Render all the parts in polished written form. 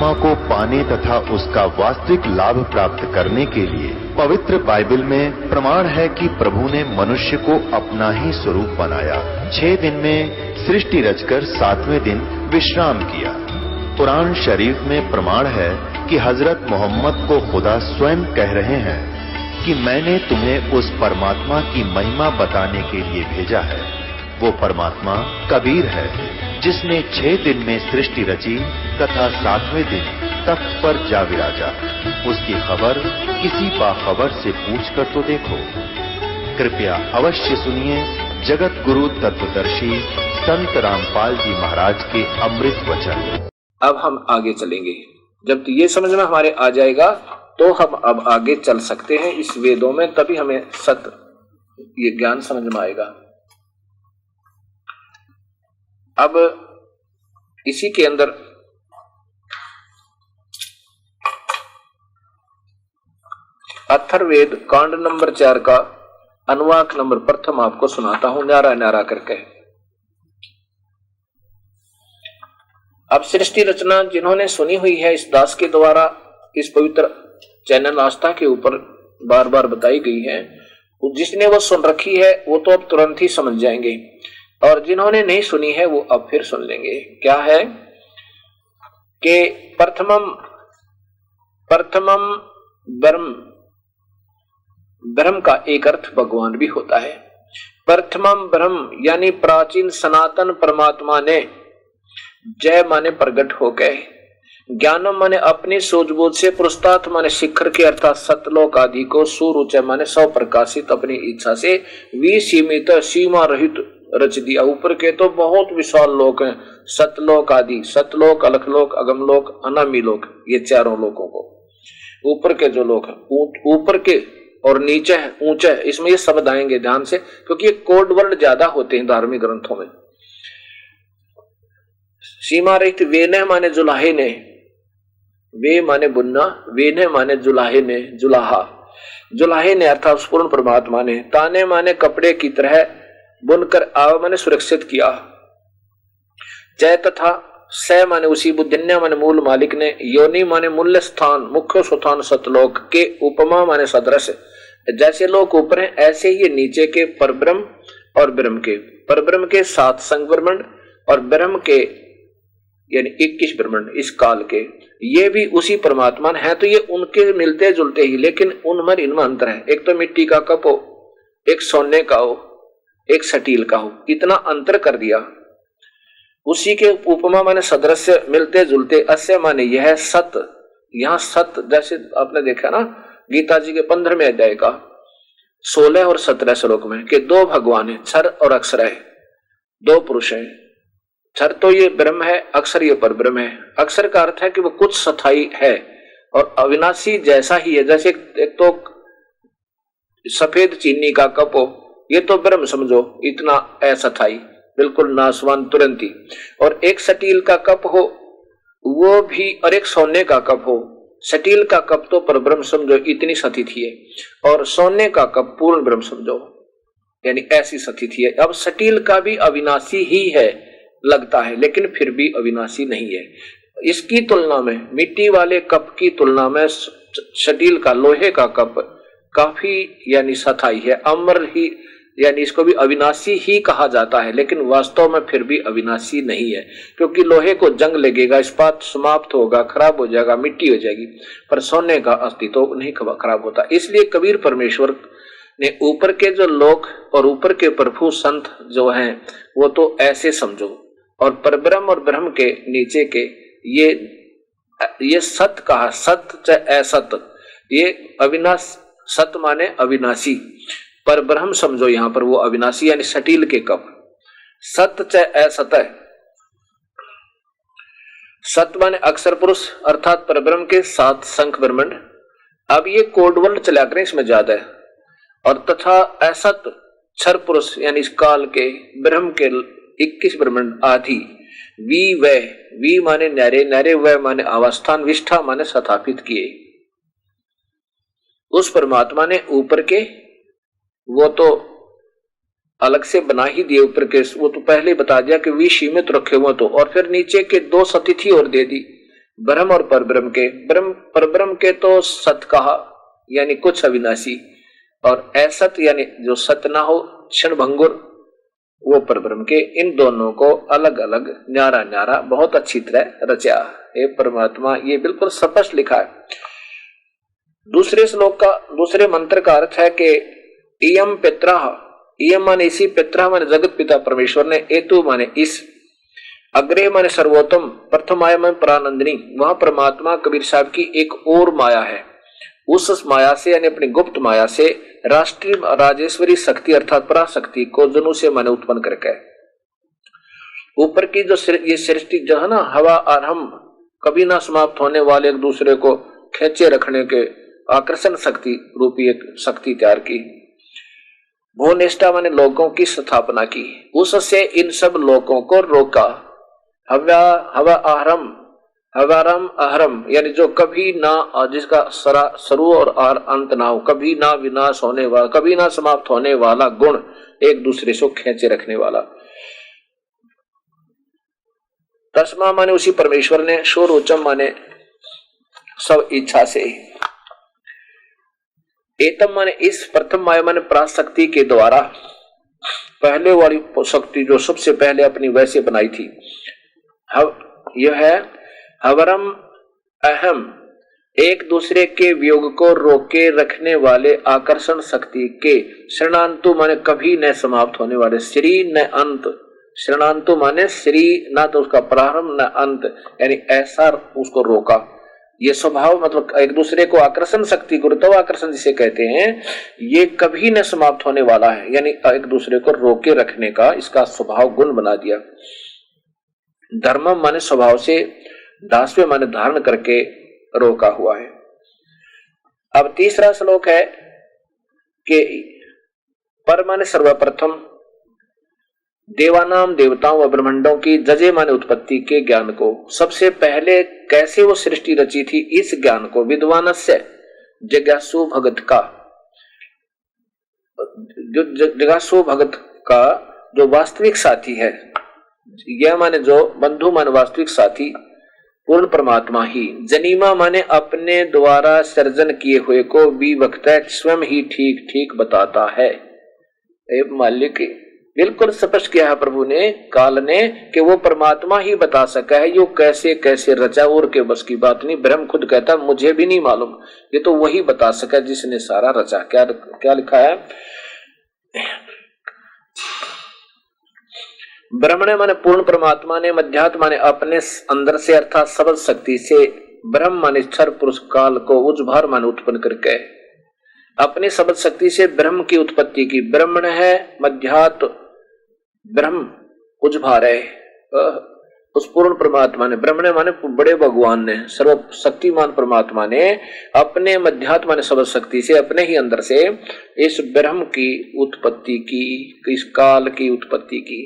परमात्मा को पाने तथा उसका वास्तविक लाभ प्राप्त करने के लिए पवित्र बाइबल में प्रमाण है कि प्रभु ने मनुष्य को अपना ही स्वरूप बनाया। 6 दिन में सृष्टि रचकर 7वें दिन विश्राम किया। कुरान शरीफ में प्रमाण है कि हजरत मोहम्मद को खुदा स्वयं कह रहे हैं कि मैंने तुम्हें उस परमात्मा की महिमा बताने के लिए भेजा है। वो परमात्मा कबीर है जिसने 6 दिन में सृष्टि रची तथा 7वें दिन तख्त पर जा विराजा। उसकी खबर किसी बाखबर से पूछकर तो देखो। कृपया अवश्य सुनिए जगत गुरु तत्वदर्शी संत रामपाल जी महाराज के अमृत वचन। अब हम आगे चलेंगे। जब ये समझ में हमारे आ जाएगा तो हम अब आगे चल सकते हैं इस वेदों में, तभी हमें सत्य ये ज्ञान समझ में आएगा। अब इसी के अंदर अथर्ववेद कांड नंबर 4 का अनुवाक नंबर प्रथम आपको सुनाता हूं न्यारा न्यारा करके। अब सृष्टि रचना जिन्होंने सुनी हुई है इस दास के द्वारा इस पवित्र चैनल आस्था के ऊपर बार बार बताई गई है, जिसने वो सुन रखी है वो तो अब तुरंत ही समझ जाएंगे, और जिन्होंने नहीं सुनी है वो अब फिर सुन लेंगे। क्या है कि प्रथमम ब्रह्म का एक अर्थ भगवान भी होता है। प्रथमम ब्रह्म यानी प्राचीन सनातन परमात्मा ने जय माने प्रकट हो गए, ज्ञानम माने अपनी सूझबूझ से, पुरुषार्थ माने शिखर के अर्थात सतलोक आदि को, सूरुच माने सौ प्रकाशित अपनी इच्छा से, विसीमित सीमा रहित रच दिया। ऊपर के तो बहुत विशाल लोक हैं, सतलोक आदि, सतलोक, अलखलोक, अगमलोक, अनामी लोक, ये चारों लोकों को ऊपर के जो लोक हैं, ऊपर के और नीचे है, ऊंचे है, इसमें ये शब्द आएंगे ध्यान से, क्योंकि ये कोड वर्ड ज्यादा होते हैं धार्मिक ग्रंथों में। सीमा रहित वेने माने जुलाहे ने, वे माने बुनना, वेने माने जुलाहे ने, जुलाहा, जुलाहे ने अर्थात पूर्ण परमात्मा ने, ताने माने कपड़े की तरह बुनकर आव माने सुरक्षित किया, जय तथा स माने उसी, बुद्धिन्या माने मूल मालिक ने, योनि माने मूल्य स्थान, मुख्य स्थान सतलोक के, उपमा माने सदृश, जैसे लोग ऊपर हैं ऐसे ही नीचे के परब्रह्म और ब्रह्म के, परब्रह्म के 7 संग ब्रह्मांड और ब्रह्म के यानी 21 ब्रह्मांड इस काल के, ये भी उसी परमात्मा है। तो ये उनके मिलते जुलते ही, लेकिन उनमें इनमें अंतर है। एक तो मिट्टी का कप हो, एक सोने का हो, एक सटील का हो, इतना अंतर कर दिया। उसी के उपमा माने सदृश्य, मिलते जुलते, अस्य माने यह सत, यहाँ सत जैसे आपने देखा ना गीता जी के 15वें अध्याय का 16 और 17 श्लोक में कि 2 भगवान है, क्षर और अक्षर है, 2 पुरुष है। क्षर तो ये ब्रह्म है, अक्षर ये परब्रह्म है। अक्षर का अर्थ है कि वो कुछ स्थायी है और अविनाशी जैसा ही है। जैसे एक तो सफेद चीनी का कप हो, ये तो ब्रह्म समझो, इतना अस्थायी, बिल्कुल नाशवान तुरंत ही। और एक स्टील का कप हो वो भी, और एक सोने का कप हो। स्टील का कप तो परब्रह्म समझो, इतनी स्थिति है, और सोने का कप पूर्ण ब्रह्म समझो, यानी ऐसी स्थिति है। अब स्टील का भी अविनाशी ही है लगता है, लेकिन फिर भी अविनाशी नहीं है। इसकी तुलना में मिट्टी वाले कप की तुलना में स्टील का, लोहे का कप काफी यानी स्थायी है, अमर ही, यानी इसको भी अविनाशी ही कहा जाता है, लेकिन वास्तव में फिर भी अविनाशी नहीं है, क्योंकि लोहे को जंग लगेगा, इस्पात समाप्त होगा, खराब हो जाएगा, मिट्टी हो जाएगी, पर सोने का अस्तित्व नहीं खराब होता। इसलिए कबीर परमेश्वर ने ऊपर के जो लोक और ऊपर के प्रभु संत जो हैं वो तो ऐसे समझो, और परब्रह्म और ब्रह्म के नीचे के ये सत कहा, सत चाहे असत, ये अविनाश, सत माने अविनाशी, पर ब्रह्म समझो यहां पर वो अविनाशी यानी स्टील के कप। सत चाहे असत है, सत माने अक्षर पुरुष अर्थात परब्रह्म के 7 शंख ब्रह्मांड। अब ये कोड वर्ड चला करें, इसमें ज्यादा है। और तथा असत क्षर पुरुष यानी इस काल के, ब्रह्म के 21 ब्रह्मांड आदि। वी माने न्यारे, न्यारे वह माने अवस्थान, विष्ठा माने स्थापित किए। उस परमात्मा ने ऊपर के वो तो अलग से बना ही दिए, ऊपर के वो तो पहले बता दिया कि वी सीमित रखे हुए, तो और फिर नीचे के 2 स्थिति और दे दी ब्रह्म और परब्रह्म के, ब्रह्म परब्रह्म के तो सत कहा यानी कुछ अविनाशी, और असत यानी जो सत ना हो, क्षण भंगुर, वो परब्रह्म के। इन दोनों को अलग अलग न्यारा न्यारा बहुत अच्छी तरह रचा हे परमात्मा, ये बिल्कुल स्पष्ट लिखा है। दूसरे श्लोक का, दूसरे मंत्र का अर्थ है कि इयम पित्रा, इयम माने इसी, पित्रा माने जगत पिता परमेश्वर ने, एतु माने इस, अग्रे माने सर्वोत्तम, प्रथम माया माने प्रानंदिनी, वहां परमात्मा कबीर साहब की एक और माया है। उस माया से यानी अपनी गुप्त माया से राष्ट्रीय राजेश्वरी शक्ति अर्थात पराशक्ति को जनु से माने उत्पन्न करके ऊपर की जो ये सृष्टि जो है ना, हवा और हम कभी ना समाप्त होने वाले एक दूसरे को खेचे रखने के आकर्षण शक्ति रूपी एक शक्ति तैयार की। भुवनिष्ठा माने लोगों की स्थापना की, उससे इन सब लोगों को रोका। हवा आहरम, हवारम अहरम यानी जो कभी ना, जिसका शुरू और अंत ना हो, कभी ना विनाश होने वाला, कभी ना समाप्त होने वाला गुण, एक दूसरे से खेचे रखने वाला। तस्मा माने उसी परमेश्वर ने, शोरोचम माने सब इच्छा से, एतम माने इस, प्रथम माया माने पराशक्ति के द्वारा, पहले वाली शक्ति जो सबसे पहले अपनी वैसे बनाई थी। यह है हवरम अहम, एक दूसरे के वियोग को रोके रखने वाले आकर्षण शक्ति के, शरणांतु माने कभी न समाप्त होने वाले, श्री न अंत, शरणांतु माने श्री ना तो उसका प्रारंभ न अंत, यानी ऐसा उसको रोका। ये स्वभाव मतलब एक दूसरे को आकर्षण शक्ति, गुरुत्वाकर्षण जिसे कहते हैं, ये कभी न समाप्त होने वाला है, यानी एक दूसरे को रोके रखने का इसका स्वभाव गुण बना दिया। धर्मम माने स्वभाव से, दासवे माने धारण करके रोका हुआ है। अब तीसरा श्लोक है कि पर माने सर्वप्रथम, देवानाम देवताओं व ब्रह्मांडों की, जजे माने उत्पत्ति के ज्ञान को, सबसे पहले कैसे वो सृष्टि रची थी इस ज्ञान को, विद्वानस्य जिज्ञासु भगत का, जो जिज्ञासु भगत का जो वास्तविक साथी है, यह माने जो बंधु माने वास्तविक साथी पूर्ण परमात्मा ही, जनीमा माने अपने द्वारा सर्जन किए हुए को, विवक्त स्वयं ही ठीक ठीक बताता है। मालिक बिल्कुल स्पष्ट किया है प्रभु ने, काल ने, कि वो परमात्मा ही बता सका है यो कैसे कैसे रचा, और के बस की बात नहीं। ब्रह्म खुद कहता मुझे भी नहीं मालूम, ये तो वही बता सका जिसने सारा रचा। क्या क्या लिखा है, ब्रह्मणे माने पूर्ण परमात्मा ने, मध्यात्म माने अपने अंदर से अर्थात सबल शक्ति से, ब्रह्म माने क्षर पुरुष काल को, उज्भार माने उत्पन्न करके अपने सबल शक्ति से ब्रह्म की उत्पत्ति की। ब्रह्मण है, मध्यात्म ब्रह्म, उज्भार है उस पूर्ण परमात्मा ने, ब्रह्मणे माने बड़े भगवान ने, सर्व शक्तिमान परमात्मा ने अपने मध्यात्म माने सबल शक्ति से, अपने ही अंदर से इस ब्रह्म की उत्पत्ति की, इस काल की उत्पत्ति की।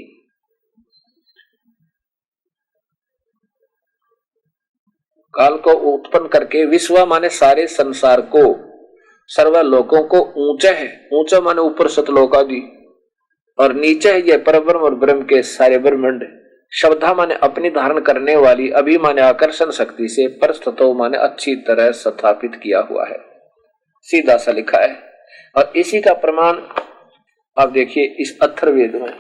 काल को उत्पन्न करके विश्व माने सारे संसार को, सर्वलोकों को, ऊंचा है, ऊंचा माने ऊपर सतलोक आदि, और नीचे है ये परब्रह्म और ब्रह्म के सारे ब्रह्मांड। शब्दा माने अपनी धारण करने वाली, अभी माने आकर्षण शक्ति से, परस्ततो माने अच्छी तरह स्थापित किया हुआ है। सीधा सा लिखा है, और इसी का प्रमाण आप देखिए इस अथर्ववेद में।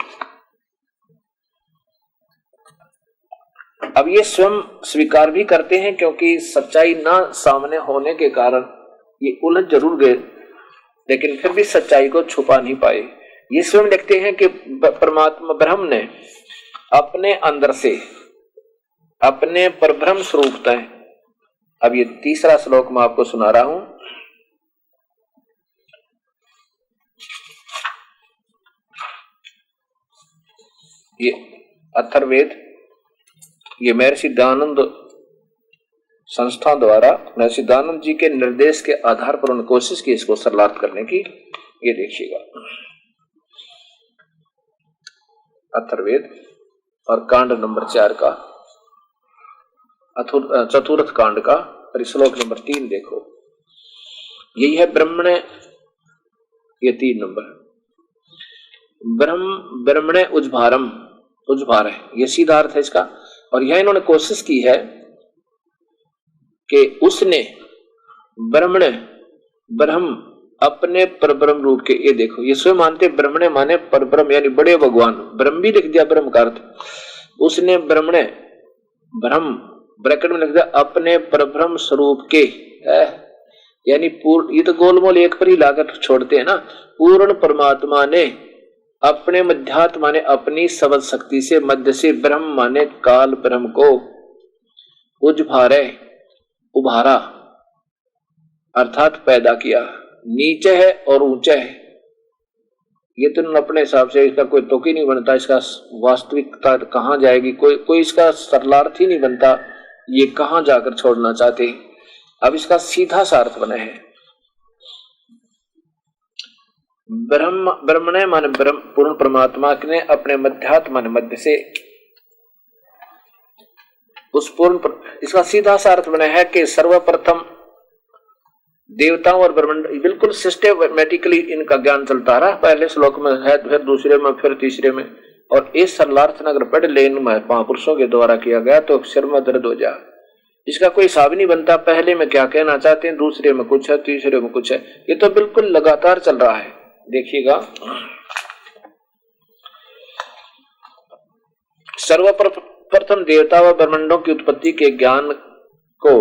अब ये स्वयं स्वीकार भी करते हैं, क्योंकि सच्चाई ना सामने होने के कारण ये उलझ जरूर गए, लेकिन फिर भी सच्चाई को छुपा नहीं पाए। ये स्वयं लिखते हैं कि परमात्मा ब्रह्म ने अपने अंदर से अपने परब्रह्म स्वरूपता है। अब ये तीसरा श्लोक मैं आपको सुना रहा हूं। ये अथर्ववेद, ये महर्षि दयानंद संस्था द्वारा महर्षि दयानंद जी के निर्देश के आधार पर उन्होंने कोशिश की इसको सरलार्थ करने की। ये देखिएगा अथर्ववेद और कांड नंबर 4 का, चतुर्थ कांड का श्लोक नंबर 3 देखो। यही है ब्रह्मणे, ये 3 नंबर, ब्रह्मणे उज्भारम, उज्भार है, ये सीधा अर्थ है इसका। और यह इन्होंने कोशिश की है कि उसने ब्रह्म अपने परब्रह्म रूप के, ये देखो ये स्वयं मानते ब्रह्मणे माने परब्रह्म यानी बड़े भगवान, ब्रह्म भी लिख दिया ब्रह्म का अर्थ। उसने ब्रह्मणे ब्रह्म ब्रैकेट में लिख दिया अपने परब्रह्म स्वरूप के, यानी पूर्ण, ये तो गोलमोल एक पर ही लाकर छोड़ते हैं ना। पूर्ण परमात्मा ने अपने मध्यात्म माने अपनी सबद शक्ति से, मध्य से ब्रह्म माने काल ब्रह्म को उभारा अर्थात पैदा किया। नीचे है और ऊंचे है, ये तो अपने हिसाब से इसका कोई तुक ही नहीं बनता, इसका वास्तविकता कहां जाएगी, कोई इसका सरलार्थ ही नहीं बनता, ये कहां जाकर छोड़ना चाहते। अब इसका सीधा सा अर्थ बना है ब्रह्मणे माने ब्रह्म पूर्ण परमात्मा ने अपने मध्यात्म माने मध्य से उस पूर्ण, इसका सीधा सा अर्थ बना है कि सर्वप्रथम देवताओं और ब्रह्मांड, बिल्कुल सिस्टेमेटिकली इनका ज्ञान चलता रहा। पहले श्लोक में है, फिर दूसरे में, फिर तीसरे में, और इस सरलार्थ अगर पढ़ ले इन महापुरुषों के द्वारा किया गया तो सिर में दर्द हो जाए। इसका कोई हिसाब नहीं बनता, पहले में क्या कहना चाहते हैं, दूसरे में कुछ है, तीसरे में कुछ है, ये तो बिल्कुल लगातार चल रहा है। देखिएगा, सर्वप्रथम देवता व ब्रह्मांडों की उत्पत्ति के ज्ञान को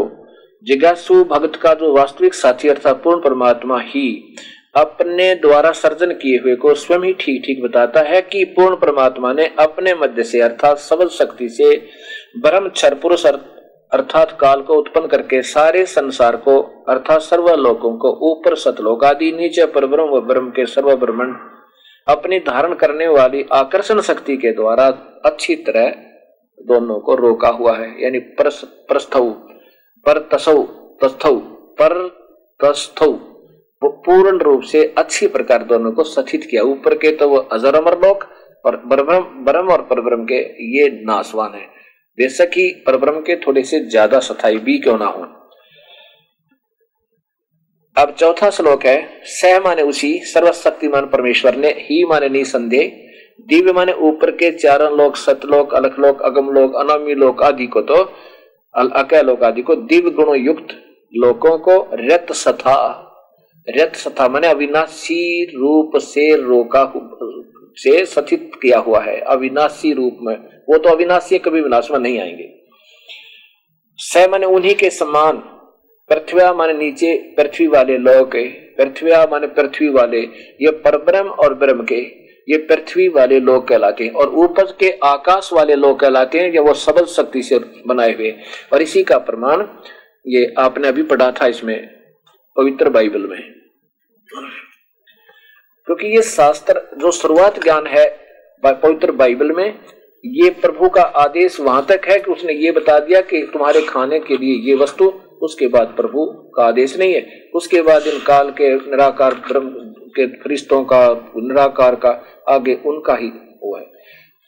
जिज्ञासु भक्त का जो वास्तविक साथी अर्थात पूर्ण परमात्मा ही अपने द्वारा सर्जन किए हुए को स्वयं ही ठीक ठीक बताता है कि पूर्ण परमात्मा ने अपने मध्य से अर्थात सबल शक्ति से ब्रह्म क्षर पुरुष अर्थात काल को उत्पन्न करके सारे संसार को अर्थात सर्वलोकों को, ऊपर सतलोक आदि, नीचे परब्रह्म व ब्रह्म के सर्व ब्रह्मांड अपनी धारण करने वाली आकर्षण शक्ति के द्वारा अच्छी तरह दोनों को रोका हुआ है। यानी पूर्ण रूप से अच्छी प्रकार दोनों को सथित किया। ऊपर के तो वो अजर अमर लोक और ब्रह्म और परब्रह्म के ये नासवान है, बेशक ही परब्रह्म के थोड़े से ज्यादा स्थायी भी क्यों ना हो। अब चौथा श्लोक है, सह माने उसी सर्वशक्तिमान परमेश्वर ने, ही माने निसंदेह, दिव्य माने ऊपर के चारों लोक, सतलोक, अलखलोक, अगमलोक, अनामी लोक आदि को, तो अकलोक आदि को, दिव्य गुणों युक्त लोकों को रत सथा माने अविनाशी रूप से रोका से सथित किया हुआ है। अविनाशी रूप में, वो तो अविनाशी कभी विनाश में नहीं आएंगे। स माने उन्हीं के समान, पृथ्वी माने नीचे पृथ्वी वाले लोक, पृथ्वी माने पृथ्वी वाले, ये परब्रह्म और ब्रह्म के ये पृथ्वी वाले लोग कहलाते हैं, और ऊपर के आकाश वाले लोग कहलाते हैं, या वो सबल शक्ति से बनाए हुए। और इसी का प्रमाण ये आपने अभी पढ़ा था इसमें पवित्र बाइबल में, क्योंकि ये शास्त्र जो शुरुआत ज्ञान है पवित्र बाइबल में, ये प्रभु का आदेश वहां तक है कि उसने ये बता दिया कि तुम्हारे खाने के लिए ये वस्तु, उसके बाद प्रभु का आदेश नहीं है। उसके बाद इन काल के निराकार ब्रह्म के फरिश्तों का, निराकार का आगे उनका ही हुआ है।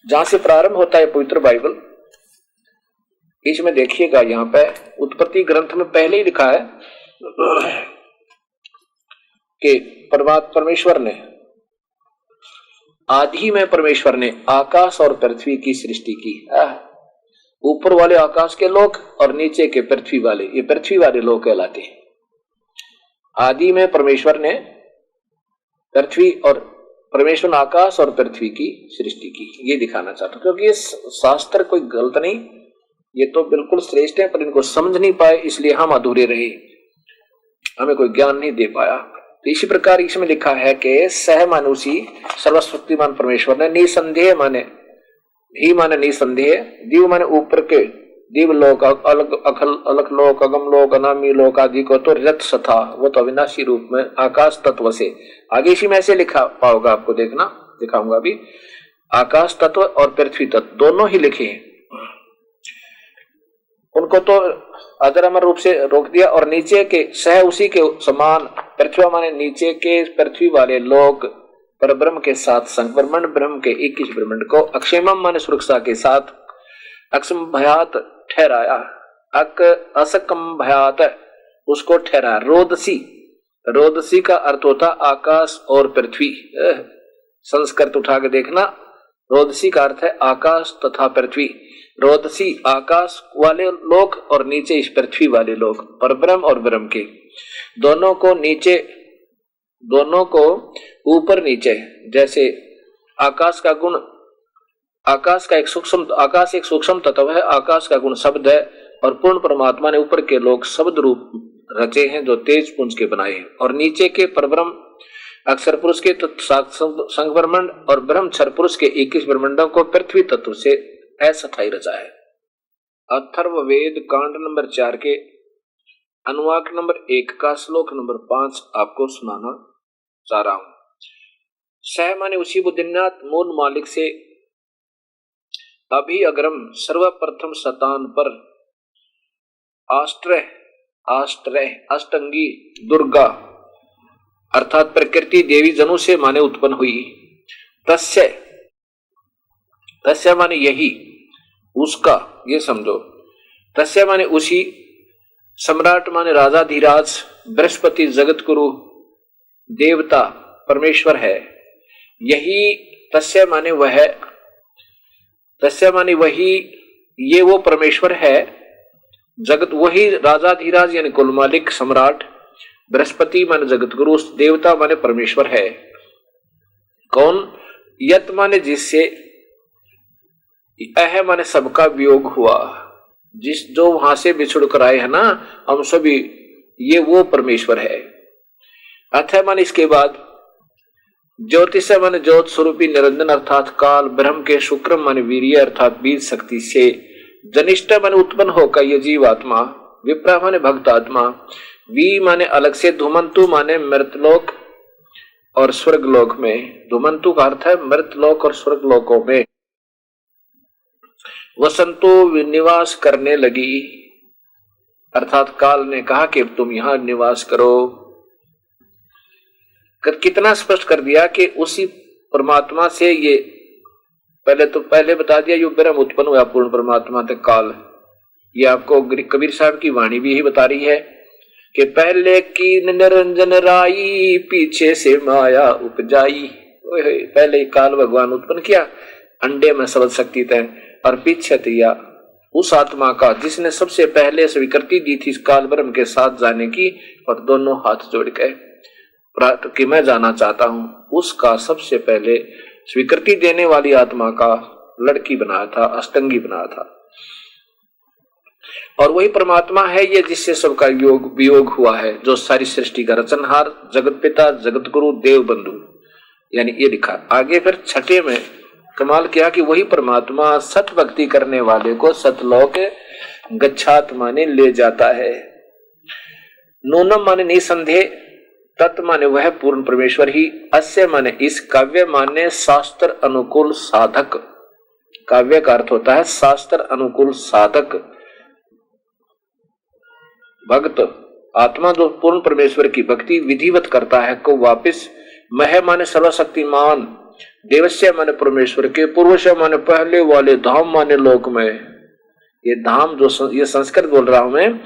जहां से प्रारंभ होता है पवित्र बाइबल, इसमें देखिएगा यहाँ पे उत्पत्ति ग्रंथ में पहले ही लिखा है कि परमेश्वर ने आदि में परमेश्वर ने आकाश और पृथ्वी की सृष्टि की। ऊपर वाले आकाश के लोक और नीचे के पृथ्वी वाले, ये पृथ्वी वाले लोक कहलाते हैं। आदि में परमेश्वर ने पृथ्वी और परमेश्वर ने आकाश और पृथ्वी की सृष्टि की, ये दिखाना चाहता हूं, क्योंकि ये शास्त्र कोई गलत नहीं, ये तो बिल्कुल श्रेष्ठ है, पर इनको समझ नहीं पाए इसलिए हम अधूरे रहे, हमें कोई ज्ञान नहीं दे पाया। तो इसी प्रकार इसमें लिखा है कि सह मानुषी सर्वशक्तिमान परमेश्वर ने, निसंदेह माने ही माने निसंदेह, दिव माने ऊपर के दिव लोक, अलख लोक, अगम लोक, अनामी लोक आदि को तो रथ सथा, वो तो अविनाशी रूप में आकाश तत्व से, आगे इसी में ऐसे लिखा पाओगे आपको, देखना दिखाऊंगा अभी, आकाश तत्व और पृथ्वी तत्व दोनों ही लिखे हैं, उनको तो अदर अमर रूप से रोक दिया। और नीचे के सह उसी के समान, पृथ्वी माने नीचे के पृथ्वी वाले लोक पर ब्रह्म के साथ संग ब्रह्मांड, ब्रह्म के 21 ब्रह्मांड को अक्षेमम माने सुरक्षा के साथ अक्षम भयात ठहराया, असकम भयात उसको ठहराया। रोदसी का अर्थ होता आकाश और पृथ्वी, संस्कृत उठा के देखना, रोदसी का अर्थ है आकाश तथा पृथ्वी। रोदसी आकाश वाले लोक और नीचे इस पृथ्वी वाले लोक, परब्रह्म और ब्रह्म के दोनों को नीचे, दोनों को ऊपर नीचे। जैसे आकाश का गुण, आकाश का एक सूक्ष्म, आकाश एक सूक्ष्म तत्व है, आकाश का गुण शब्द है और पूर्ण परमात्मा ने ऊपर के लोक शब्द रूप रचे हैं जो तेज पुंज के बनाए हैं, और नीचे के परब्रह्म अक्षर पुरुष के संघ ब्रह्मांड और ब्रह्म क्षर पुरुष के 21 ब्रह्मांडों को पृथ्वी तत्व से अस्थायी रचा है। अथर्ववेद कांड नंबर 4 के अनुवाक नंबर 1 का श्लोक नंबर 5 आपको सुनाना चाह रहा हूं। सह माने उसी बुद्धिनाथ मूल मालिक से अभी अग्रम सर्वप्रथम शतान पर आष्ट्रय अष्टंगी दुर्गा अर्थात प्रकृति देवी जनु से माने उत्पन्न हुई। तस्य माने यही, उसका, ये समझो। तस्य माने उसी, सम्राट माने राजाधिराज, बृहस्पति जगत गुरु देवता परमेश्वर है। यही तस्य माने वह, तस्य माने वही, ये वो परमेश्वर है। जगत वही राजाधिराज यानी कुल मालिक सम्राट, बृहस्पति माने जगत गुरु, देवता माने परमेश्वर है। कौन? यत माने जिससे, अह माने सबका वियोग हुआ, जिस जो वहां से बिछुड़ कर आए है ना हम सभी, ये वो परमेश्वर है। अथ माने इसके बाद, ज्योतिष माने ज्योत स्वरूपी निरंजन अर्थात काल, ब्रह्म के शुक्र माने वीर्य अर्थात बीज शक्ति से, जनिष्ठ माने उत्पन्न होकर ये जीवात्मा, विप्रा माने भक्त आत्मा, वी माने अलग से, धुमंतु माने मृतलोक और स्वर्गलोक में। धुमंतु का अर्थ है मृतलोक और स्वर्गलोकों में। वसंतो निवास करने लगी अर्थात काल ने कहा कि तुम यहां निवास करो। कितना स्पष्ट कर दिया कि उसी परमात्मा से ये पहले बता दिया यो ब्रह्म उत्पन्न हुआ पूर्ण परमात्मा तक काल। ये आपको कबीर साहब की वाणी भी यही बता रही है कि पहले की निरंजन राई पीछे से माया उपजाई। पहले काल भगवान उत्पन्न किया, अंडे में सबल शक्ति तय, और पीछे दिया उस आत्मा का जिसने सबसे पहले स्वीकृति दी थी काल ब्रह्म के साथ जाने की, और दोनों हाथ जोड़ के कि मैं जाना चाहता हूं, उसका सबसे पहले स्वीकृति देने वाली आत्मा का लड़की बनाया था, अष्टंगी बनाया था। और वही परमात्मा है ये जिससे सबका योग वियोग हुआ है, जो सारी सृष्टि का रचनहार, जगत पिता, जगत गुरु, देव बंधु, यानी ये लिखा। आगे फिर छठे में कमाल किया कि वही परमात्मा सत भक्ति करने वाले को सतलोक गच्छात माने ले जाता है। नूनम माने निसंदेह, तत् माने वह पूर्ण परमेश्वर ही, अस्य माने इस, काव्य माने शास्त्र अनुकूल साधक। काव्य का अर्थ होता है शास्त्र अनुकूल साधक भक्त। आत्मा जो पूर्ण परमेश्वर की भक्ति विधिवत करता है को वापिस, मह माने सर्वशक्तिमान, देवस्य माने परमेश्वर के, पूर्वश माने पहले वाले, धाम माने लोक में। ये धाम जो ये संस्कृत बोल रहा हूं मैं,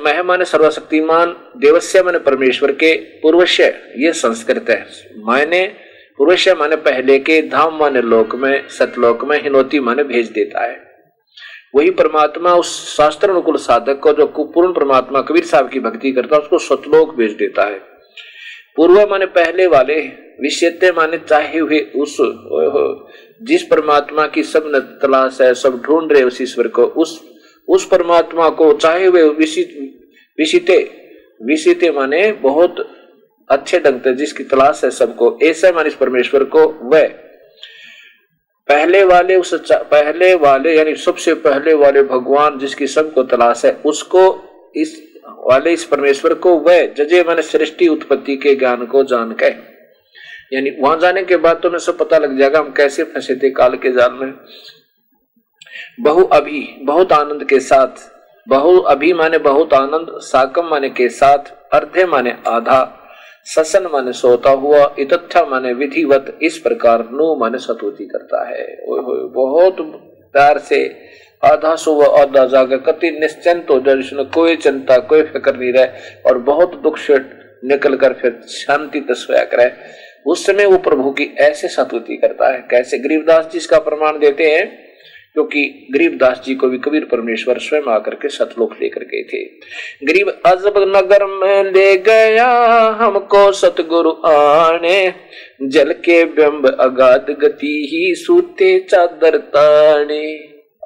मह माने सर्वशक्तिमान, देवस्य माने परमेश्वर के, पूर्वस्य ये संस्कृत है, माने पूर्वस्य माने पहले के, धाम माने लोक में, सतलोक में, हिनोती माने भेज देता है। वही परमात्मा उस शास्त्र अनुकूल साधक को जो पूर्ण परमात्मा कबीर साहब की भक्ति करता है उसको सतलोक भेज देता है। पूर्व माने पहले वाले, विषयते माने चाहे हुए उस, जिस परमात्मा की सब न तलाश है, सब ढूंढ रहे उस ईश्वर को, उस परमात्मा को चाहे हुए विषिते माने बहुत अच्छे ढंग से जिसकी तलाश है सबको, ऐसा माने इस परमेश्वर को वह पहले वाले, उस पहले वाले यानी सबसे पहले वाले भगवान जिसकी सबको तलाश है, उसको इस परमेश्वर को वह जजे माने सृष्टि उत्पत्ति के ज्ञान को जान के, यानी वहां जाने के बाद तो हमें सब पता लग जाएगा हम कैसे फंसे थे काल के जाल में। बहु अभी बहुत आनंद के साथ, बहु अभी माने बहुत आनंद, साकम माने के साथ, अर्धे माने आधा, ससन माने सोता हुआ, इतथ्या माने विधिवत, इस प्रकार नु माने सतुति करता है। बहुत प्यार से आधा सुबह आधा जागे, कति निश्चिंत हो जाए, कोई चिंता कोई फिक्र नहीं रहे, और बहुत दुख से निकल कर फिर शांति तस्वया करे, उस समय वो प्रभु की ऐसे स्तुति करता है। कैसे? गरीबदास जी इसका प्रमाण देते हैं, क्योंकि गरीबदास जी को भी कबीर परमेश्वर स्वयं आकर के सतलोक लेकर गए थे। गरीब अजब नगर में ले गया हमको सतगुरु आने, जल के बिंब अगाध गति ही सूते चादर ताने।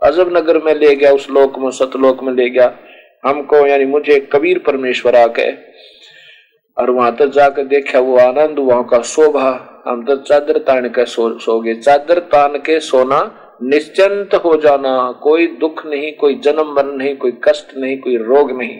अजब नगर में ले गया, उस लोक में, सतलोक में ले गया हमको, यानी मुझे कबीर परमेश्वर आके, और वहां तक जाकर देखा वो आनंद, वहां का शोभा। हम तो चादर तान के सो गए। चादर तान के सोना, निश्चिंत हो जाना, कोई दुख नहीं, कोई जन्म मरण नहीं, कोई कष्ट नहीं, कोई रोग नहीं।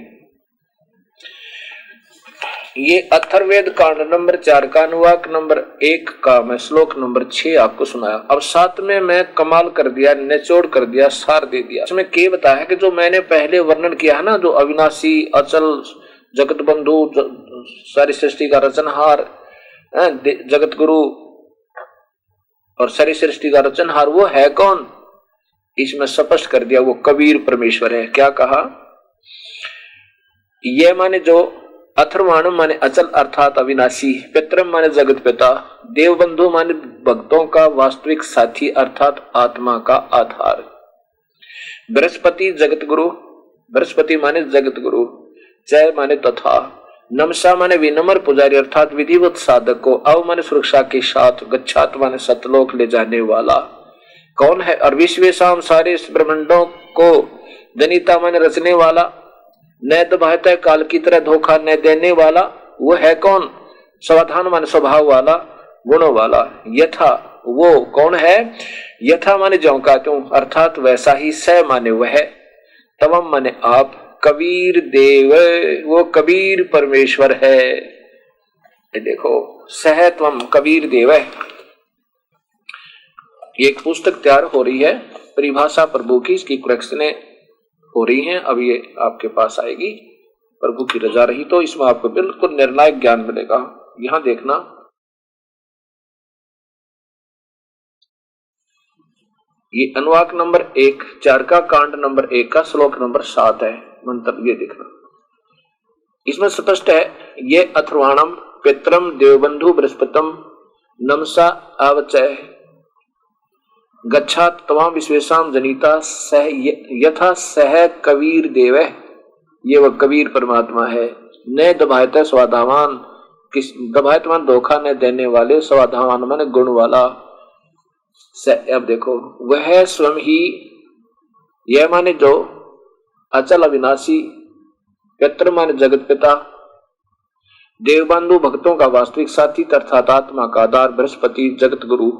ये अथर्ववेद कांड नंबर 4 का अनुवाक नंबर 1 का मैं श्लोक नंबर 6 आपको सुनाया। अब 7 में मैं कमाल कर दिया, निचोड़ कर दिया, सार दे दिया। इसमें क्या बताया कि जो मैंने पहले वर्णन किया है ना, जो अविनाशी, अचल, जगत बंधु, सारी सृष्टि का रचनहार, जगत गुरु और सारी सृष्टि का रचनहार, वो है कौन? इसमें स्पष्ट कर दिया, वो कबीर परमेश्वर है। क्या कहा? ये माने जो अथर्वाणम माने अचल अर्थात अविनाशी, पितरम माने जगत पिता, देवबंधु माने भक्तों का वास्तविक साथी अर्थात आत्मा का आधार, बृहस्पति जगत गुरु, बृहस्पति माने जगत गुरु, जय माने तथा, नमसा माने विनम्र पुजारी अर्थात विधिवत साधक को, अव माने सुरक्षा के साथ, गच्छात माने सतलोक ले जाने वाला कौन है, और विश्वेशाम सारे ब्रह्मांडों को जनिता माने रचने वाला, न दबाता काल की तरह धोखा न देने वाला, वो है कौन? सावधान माने स्वभाव वाला, गुणों वाला। यथा वो कौन है? यथा माने ज्यों का त्यों अर्थात वैसा ही, स माने वह, तवम माने आप, कबीर देव वो कबीर परमेश्वर है। देखो, सह त्वम कबीर देव। एक पुस्तक तैयार हो रही है परिभाषा प्रभु की, इसकी करेक्शनें हो रही हैं, अब ये आपके पास आएगी। प्रभु की रजा रही तो इसमें आपको बिल्कुल निर्णायक ज्ञान मिलेगा। यहां देखना, ये अनुवाक नंबर 1 4 का कांड नंबर 1 का श्लोक नंबर 7 है। मंत्र ये देखना, इसमें स्पष्ट है, ये अथर्वाणम पितरम देवबंधु बृहस्पतम नमसा आवचय गच्छात तवाम विश्वेशाम जनिता सह यथा सह कबीर देव, ये वह कबीर परमात्मा है। न दबायता स्वाधावान, किस दबायतमान धोखा न देने वाले, स्वाधावान माने गुण वाला। अब देखो, वह स्वयं ही, यह माने जो अचल अविनाशी, पितर माने जगत पिता, देवबंधु भक्तों का वास्तविक साथी अर्थात आत्मा का आधार, बृहस्पति जगत गुरु,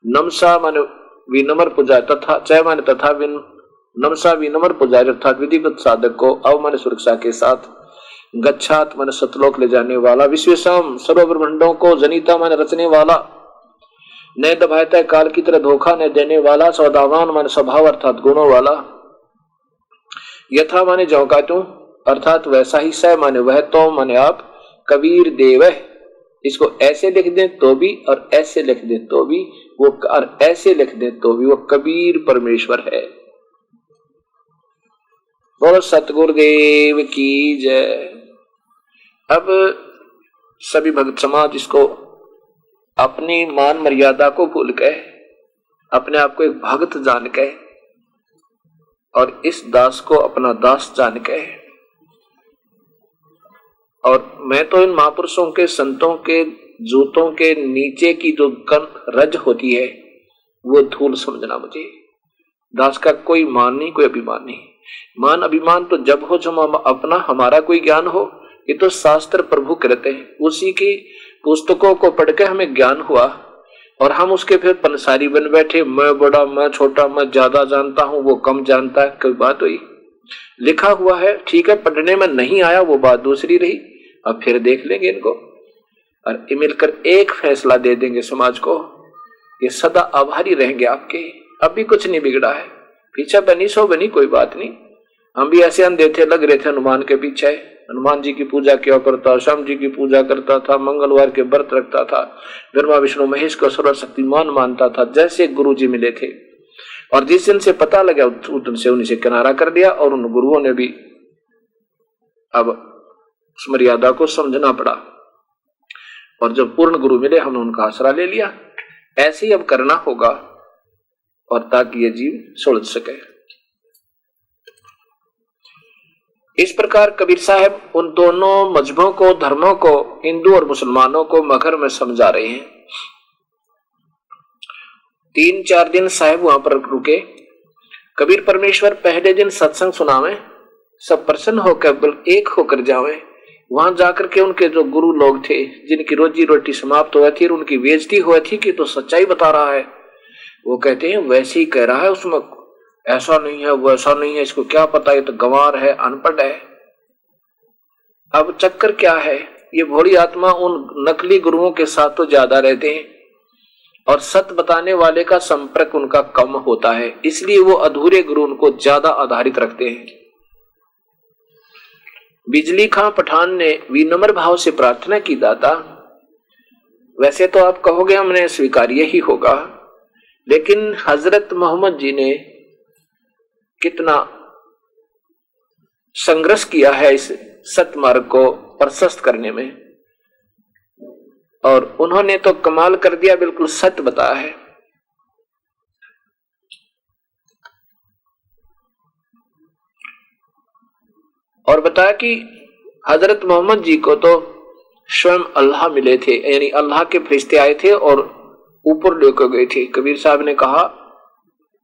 नमसा माने विनम्र पुजारी, तथा चय माने तथा नमसा विनम्र पुजारी अर्थात विधिवत साधक को, अव माने सुरक्षा के साथ, गच्छात माने सतलोक ले जाने वाला, विश्वेशाम सर्व ब्रह्मांडों को, जनिता माने रचने वाला, न दबाता काल की तरह धोखा न देने वाला, सौदावान माने स्वभाव अर्थात गुणों वाला, यथा माने ज्यों का त्यों अर्थात वैसा ही, स माने वह, तो माने आप, कबीर देव। इसको ऐसे लिख दें तो भी और ऐसे लिख दें तो भी वो, और ऐसे लिख दें तो भी वो कबीर परमेश्वर है। बोलो सतगुरुदेव की जय। अब सभी भक्त समाज इसको अपनी मान मर्यादा को भूल के, अपने आप को एक भक्त जान के, और इस दास को अपना दास जान के, और मैं तो इन महापुरुषों के, संतों के जूतों के नीचे की जो रज होती है वो धूल समझना। मुझे दास का कोई मान नहीं, कोई अभिमान नहीं। मान अभिमान तो जब हो जब अपना हमारा कोई ज्ञान हो, ये तो शास्त्र प्रभु कहते हैं, उसी की पुस्तकों को पढ़ के हमें ज्ञान हुआ और हम उसके फिर पंसारी बन बैठे, मैं बड़ा, मैं छोटा, मैं ज्यादा जानता हूं, वो कम जानता है। कोई बात हुई? लिखा हुआ है, ठीक है, पढ़ने में नहीं आया वो बात दूसरी रही। अब फिर देख लेंगे इनको और मिलकर एक फैसला दे देंगे समाज को। ये सदा आभारी रहेंगे आपके। अब भी कुछ नहीं बिगड़ा है, पीछे बनी सो बनी, कोई बात नहीं। हम भी ऐसे अंधे थे, लग रहे थे हनुमान के पीछे। हनुमान जी की पूजा किया करता, श्याम जी की पूजा करता था, मंगलवार के व्रत रखता था, ब्रह्मा विष्णु महेश को सर्वशक्तिमान मानता था, जैसे गुरु जी मिले थे। और जिस दिन से पता लगा उस दिन से उन्हीं से किनारा कर दिया। और उन गुरुओं ने भी अब उस मर्यादा को समझना पड़ा। और जब पूर्ण गुरु मिले हमने उनका आसरा ले लिया। ऐसे ही अब करना होगा और ताकि ये जीव सुलझ सके। इस प्रकार कबीर साहब उन दोनों मजहबों को, धर्मों को, हिंदू और मुसलमानों को मगर में समझा रहे हैं। 3-4 दिन साहब वहां पर रुके। कबीर परमेश्वर पहले दिन सत्संग सुनावे, सब प्रसन्न होकर एक होकर जावे। वहां जाकर के उनके जो गुरु लोग थे, जिनकी रोजी रोटी समाप्त हुई थी, उनकी बेइज्जती हुई थी कि तो सच्चाई बता रहा है, वो कहते हैं वैसे ही कह रहा है, उसमें ऐसा नहीं है वैसा नहीं है, इसको क्या पता, ये तो गंवार है, अनपढ़ है। अब चक्कर क्या है, ये भोली आत्मा उन नकली गुरुओं के साथ तो ज्यादा रहते हैं और सत्य बताने वाले का संपर्क उनका कम होता है, इसलिए वो अधूरे गुरु उनको ज्यादा आधारित रखते हैं। बिजली खां पठान ने विनम्र भाव से प्रार्थना की, दाता वैसे तो आप कहोगे हमने स्वीकार्य ही होगा, लेकिन हजरत मोहम्मद जी ने कितना संघर्ष किया है इस सतमार्ग को प्रशस्त करने में, और उन्होंने तो कमाल कर दिया, बिल्कुल सत्य बताया है। और बताया कि हजरत मोहम्मद जी को तो स्वयं अल्लाह मिले थे, यानी अल्लाह के फरिश्ते आए थे और ऊपर लेकर गए थे। कबीर साहब ने कहा,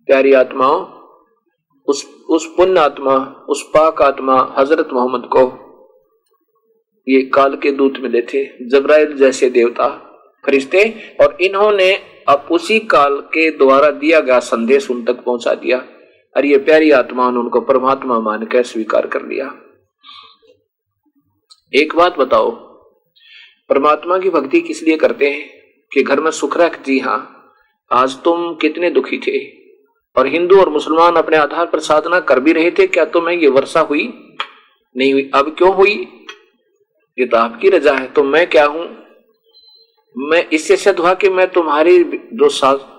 प्यारी आत्माओं, उस पुण्य आत्मा, उस पाक आत्मा हजरत मोहम्मद को ये काल के दूत मिले थे, जबराइल जैसे देवता फरिश्ते, और इन्होंने अब उसी काल के द्वारा दिया गया संदेश उन तक पहुंचा दिया, और ये प्यारी आत्मा ने उनको परमात्मा मानकर स्वीकार कर लिया। एक बात बताओ, परमात्मा की भक्ति किस लिए करते हैं? कि घर में सुख रख। जी हाँ, आज तुम कितने दुखी थे, और हिंदू और मुसलमान अपने आधार पर साधना कर भी रहे थे, क्या तुम्हें ये वर्षा हुई? नहीं हुई। अब क्यों हुई? ये तो आपकी रजा है। तो मैं क्या हूं? मैं इससे सिद्ध हुआ कि मैं तुम्हारी जो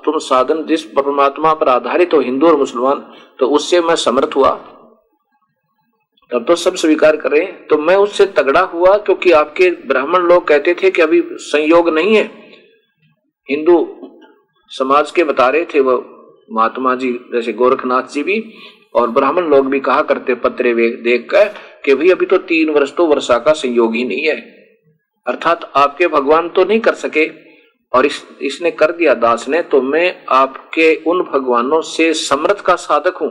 तुम साधन जिस परमात्मा पर आधारित हो, हिंदू और मुसलमान, तो उससे मैं समर्थ हुआ। तब तो सब स्वीकार करें, तो मैं उससे तगड़ा हुआ, क्योंकि आपके ब्राह्मण लोग कहते थे कि अभी संयोग नहीं है। हिंदू समाज के बता रहे थे वो महात्मा जी, जैसे गोरखनाथ जी भी, और ब्राह्मण लोग भी कहा करते पत्रे देख कर कि भाई अभी तो 3 वर्ष तो वर्षा का संयोग ही नहीं है, अर्थात आपके भगवान तो नहीं कर सके, और इसने कर दिया दास ने, तो मैं आपके उन भगवानों से समर्थ का साधक हूं,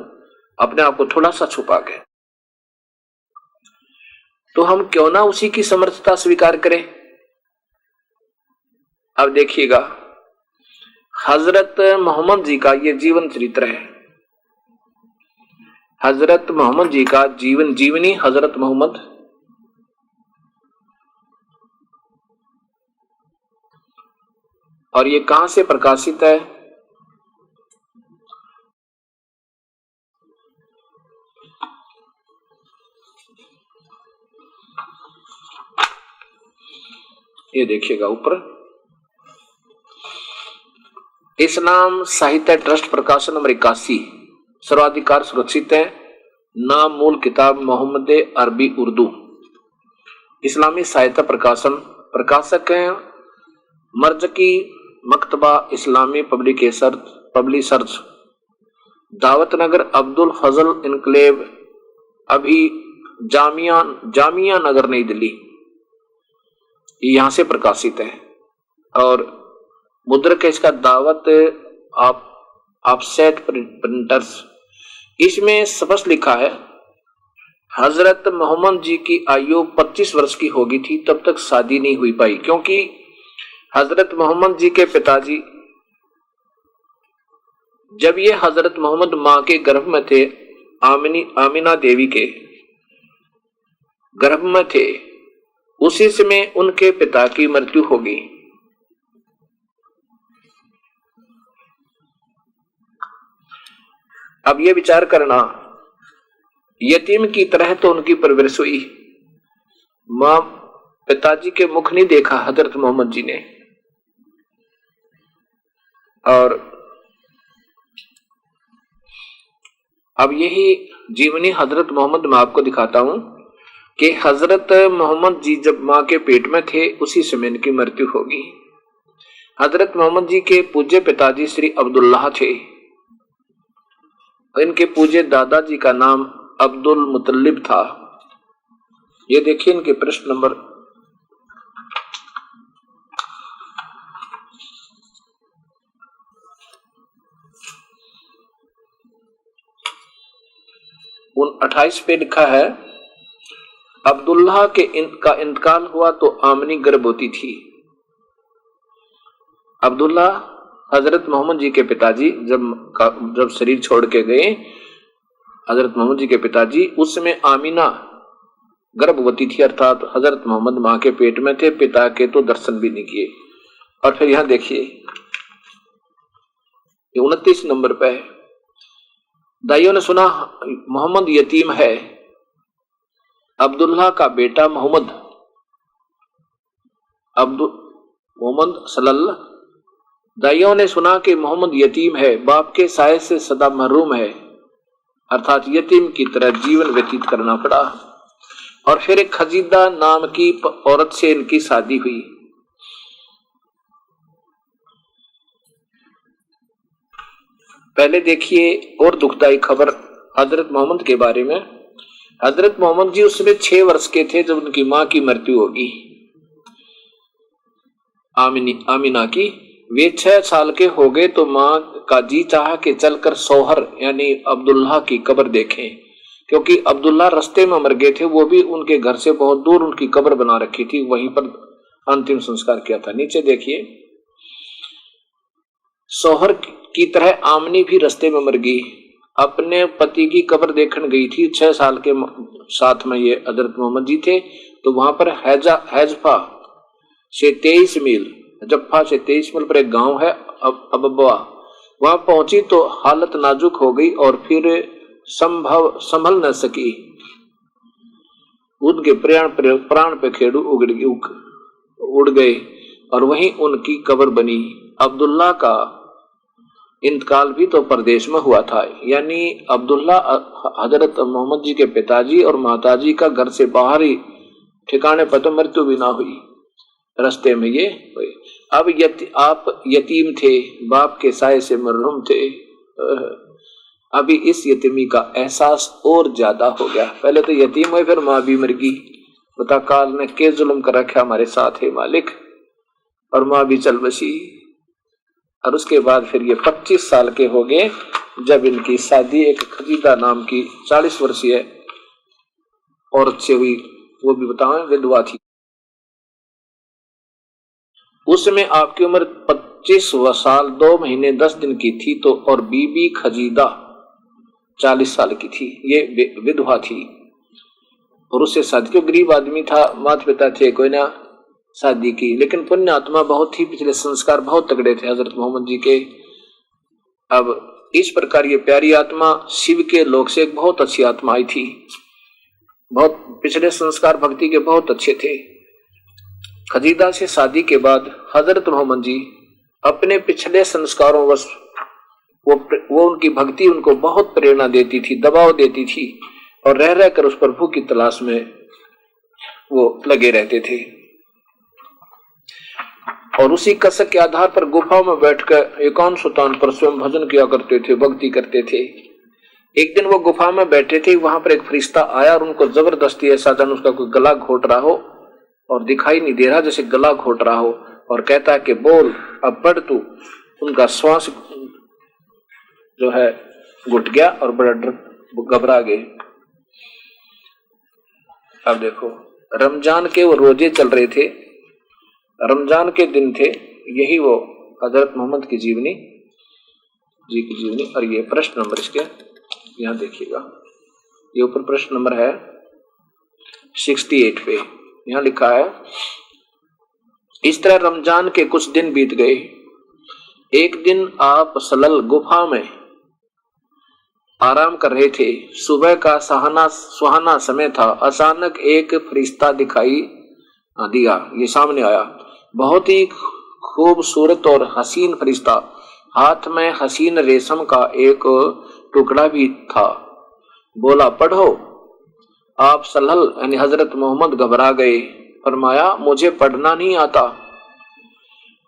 अपने आप को थोड़ा सा छुपा के। तो हम क्यों ना उसी की समर्थता स्वीकार करें? अब देखिएगा, हजरत मोहम्मद जी का ये जीवन चरित्र है। हजरत मोहम्मद जी का जीवन जीवनी, हजरत मोहम्मद, और ये कहां से प्रकाशित है? ये देखिएगा ऊपर, इस्लाम साहित्य ट्रस्ट प्रकाशन नंबर 81, सर्वाधिकार सुरक्षित है। नाम मूल किताब मोहम्मद अरबी उर्दू, इस्लामी साहित्य प्रकाशन, प्रकाशक हैं मर्जकी मकतबा इस्लामी पब्लिशर्स, दावत नगर, अब्दुल फजल इनक्लेव, अभी जामिया नगर, नई दिल्ली, यहां से प्रकाशित है। और मुद्रक है इसका दावत ऑफसेट प्रिंटर्स। इसमें स्पष्ट लिखा है, हजरत मोहम्मद जी की आयु 25 वर्ष की होगी थी, तब तक शादी नहीं हुई पाई, क्योंकि हजरत मोहम्मद जी के पिताजी जब ये हजरत मोहम्मद मां के गर्भ में थे, आमिना देवी के गर्भ में थे, उसी समय उनके पिता की मृत्यु हो गई। अब ये विचार करना, यतीम की तरह तो उनकी परवरिश हुई, मां पिताजी के मुख नहीं देखा हजरत मोहम्मद जी ने। और अब यही जीवनी हजरत मोहम्मद मैं आपको दिखाता हूं। कि हजरत मोहम्मद जी जब माँ के पेट में थे उसी समय इनकी मृत्यु होगी। हजरत मोहम्मद जी के पूज्य पिताजी श्री अब्दुल्लाह थे। इनके पूज्य दादाजी का नाम अब्दुल मुतल्लिब था। ये देखिए इनके प्रश्न नंबर 28 पे लिखा है, अब्दुल्लाह के इनका इंतकाल हुआ तो आमनी गर्भवती थी। अब्दुल्ला हजरत मोहम्मद जी के पिताजी जब शरीर छोड़ के गए, हजरत मोहम्मद जी के पिताजी, उस समय आमीना गर्भवती थी, अर्थात हजरत मोहम्मद माँ के पेट में थे, पिता के तो दर्शन भी नहीं किए। और फिर यहां देखिए 29 नंबर पे, दाइयों ने सुना मोहम्मद यतीम है। अब्दुल्ला का बेटा मोहम्मद सल्लल्लाहु, दाइयों ने सुना कि मोहम्मद यतीम है, बाप के साये से सदा महरूम है, अर्थात यतीम की तरह जीवन व्यतीत करना पड़ा। और फिर एक खजीदा नाम की औरत से इनकी शादी हुई। पहले देखिए और दुखदाई खबर हजरत मोहम्मद के बारे में। हजरत मोहम्मद जी उस समय 6 वर्ष के थे जब उनकी मां की मृत्यु होगी, आमीना की। वे 6 साल के हो गए तो मां का जी चाहा कि चलकर सोहर यानी अब्दुल्लाह की कब्र देखें, क्योंकि अब्दुल्लाह रास्ते में मर गए थे, वो भी उनके घर से बहुत दूर उनकी कब्र बना रखी थी, वहीं पर अंतिम संस्कार किया था। नीचे देखिए, सोहर की तरह आमनी भी रास्ते में मर गई, अपने पति की कब्र देखने गई थी। 6 साल के साथ में ये हजरत मोहम्मद जी थे, तो वहां पर हैजफा से 23 मील, जफ्फा से 23 मील पर एक गांव है अबवा, वहां पहुंची तो हालत नाजुक हो गई और फिर संभल न सकी। उनके प्राण पे खेड़ू उड़ गए और वहीं उनकी कब्र बनी। अब्दुल्ला का इंतकाल भी तो प्रदेश में हुआ था, यानी अब्दुल्ला हजरत मोहम्मद जी के पिताजी और माताजी का घर से बाहर ही ठिकाने पर तो मृत्यु भी ना हुई, रास्ते में ये हुई। अब आप यतीम थे, बाप के साये से मरहूम थे, अभी इस यतीमी का एहसास और ज्यादा हो गया। पहले तो यतीम हुए, फिर माँ भी मर गई। बता काल ने के जुल्म कर रखा हमारे साथ है मालिक, और माँ भी चल बसी। और उसके बाद फिर ये 25 साल के हो गए जब इनकी शादी एक खजीदा नाम की 40 वर्षीय औरत से हुई, वो भी बताएं विधवा थी। उस समय आपकी उम्र 25 साल 2 महीने 10 दिन की थी, तो और बीबी खजीदा 40 साल की थी, ये विधवा थी। और उससे शादी, क्यों गरीब आदमी था, माता पिता थे, कोई ना शादी की। लेकिन पुण्य आत्मा बहुत ही, पिछले संस्कार बहुत तगड़े थे हजरत मोहम्मद जी के। अब इस प्रकार ये प्यारी आत्मा शिव के लोक से एक बहुत अच्छी आत्मा आई थी, बहुत पिछले संस्कार भक्ति के बहुत अच्छे थे। खजीदा से शादी के बाद हजरत मोहम्मद जी अपने पिछले संस्कारों वश वो उनकी भक्ति उनको बहुत प्रेरणा देती थी, दबाव देती थी, और रह रहकर उस प्रभु की तलाश में वो लगे रहते थे। और उसी कसक के आधार पर गुफा में बैठकर एकांत सुतान पर स्वयं भजन किया करते थे, भक्ति करते थे। एक दिन वो गुफा में बैठे थे, वहां पर एक फरिश्ता आया और उनको जबरदस्ती ऐसा जान उसका कोई गला घोट रहा हो और दिखाई नहीं दे रहा, जैसे गला घोट रहा हो, और कहता है कि बोल अब पढ़ तू। उनका श्वास जो है घुट गया और बड़ा घबरा गए। अब देखो, रमजान के वो रोजे चल रहे थे, रमजान के दिन थे, यही वो हजरत मोहम्मद की जीवनी जी की जीवनी। और ये प्रश्न नंबर इसके यहाँ देखिएगा, ये ऊपर प्रश्न नंबर है 68 पे, यहाँ लिखा है, इस तरह रमजान के कुछ दिन बीत गए। एक दिन आप सलल गुफा में आराम कर रहे थे, सुबह का सुहाना समय था। अचानक एक फरिश्ता दिखाई दिया, ये सामने आया, बहुत ही खूबसूरत और हसीन फरिश्ता, हाथ में हसीन रेशम का एक टुकड़ा भी था। बोला पढ़ो। आप सल्लल्लाहु यानी हजरत मोहम्मद घबरा गए, फरमाया मुझे पढ़ना नहीं आता।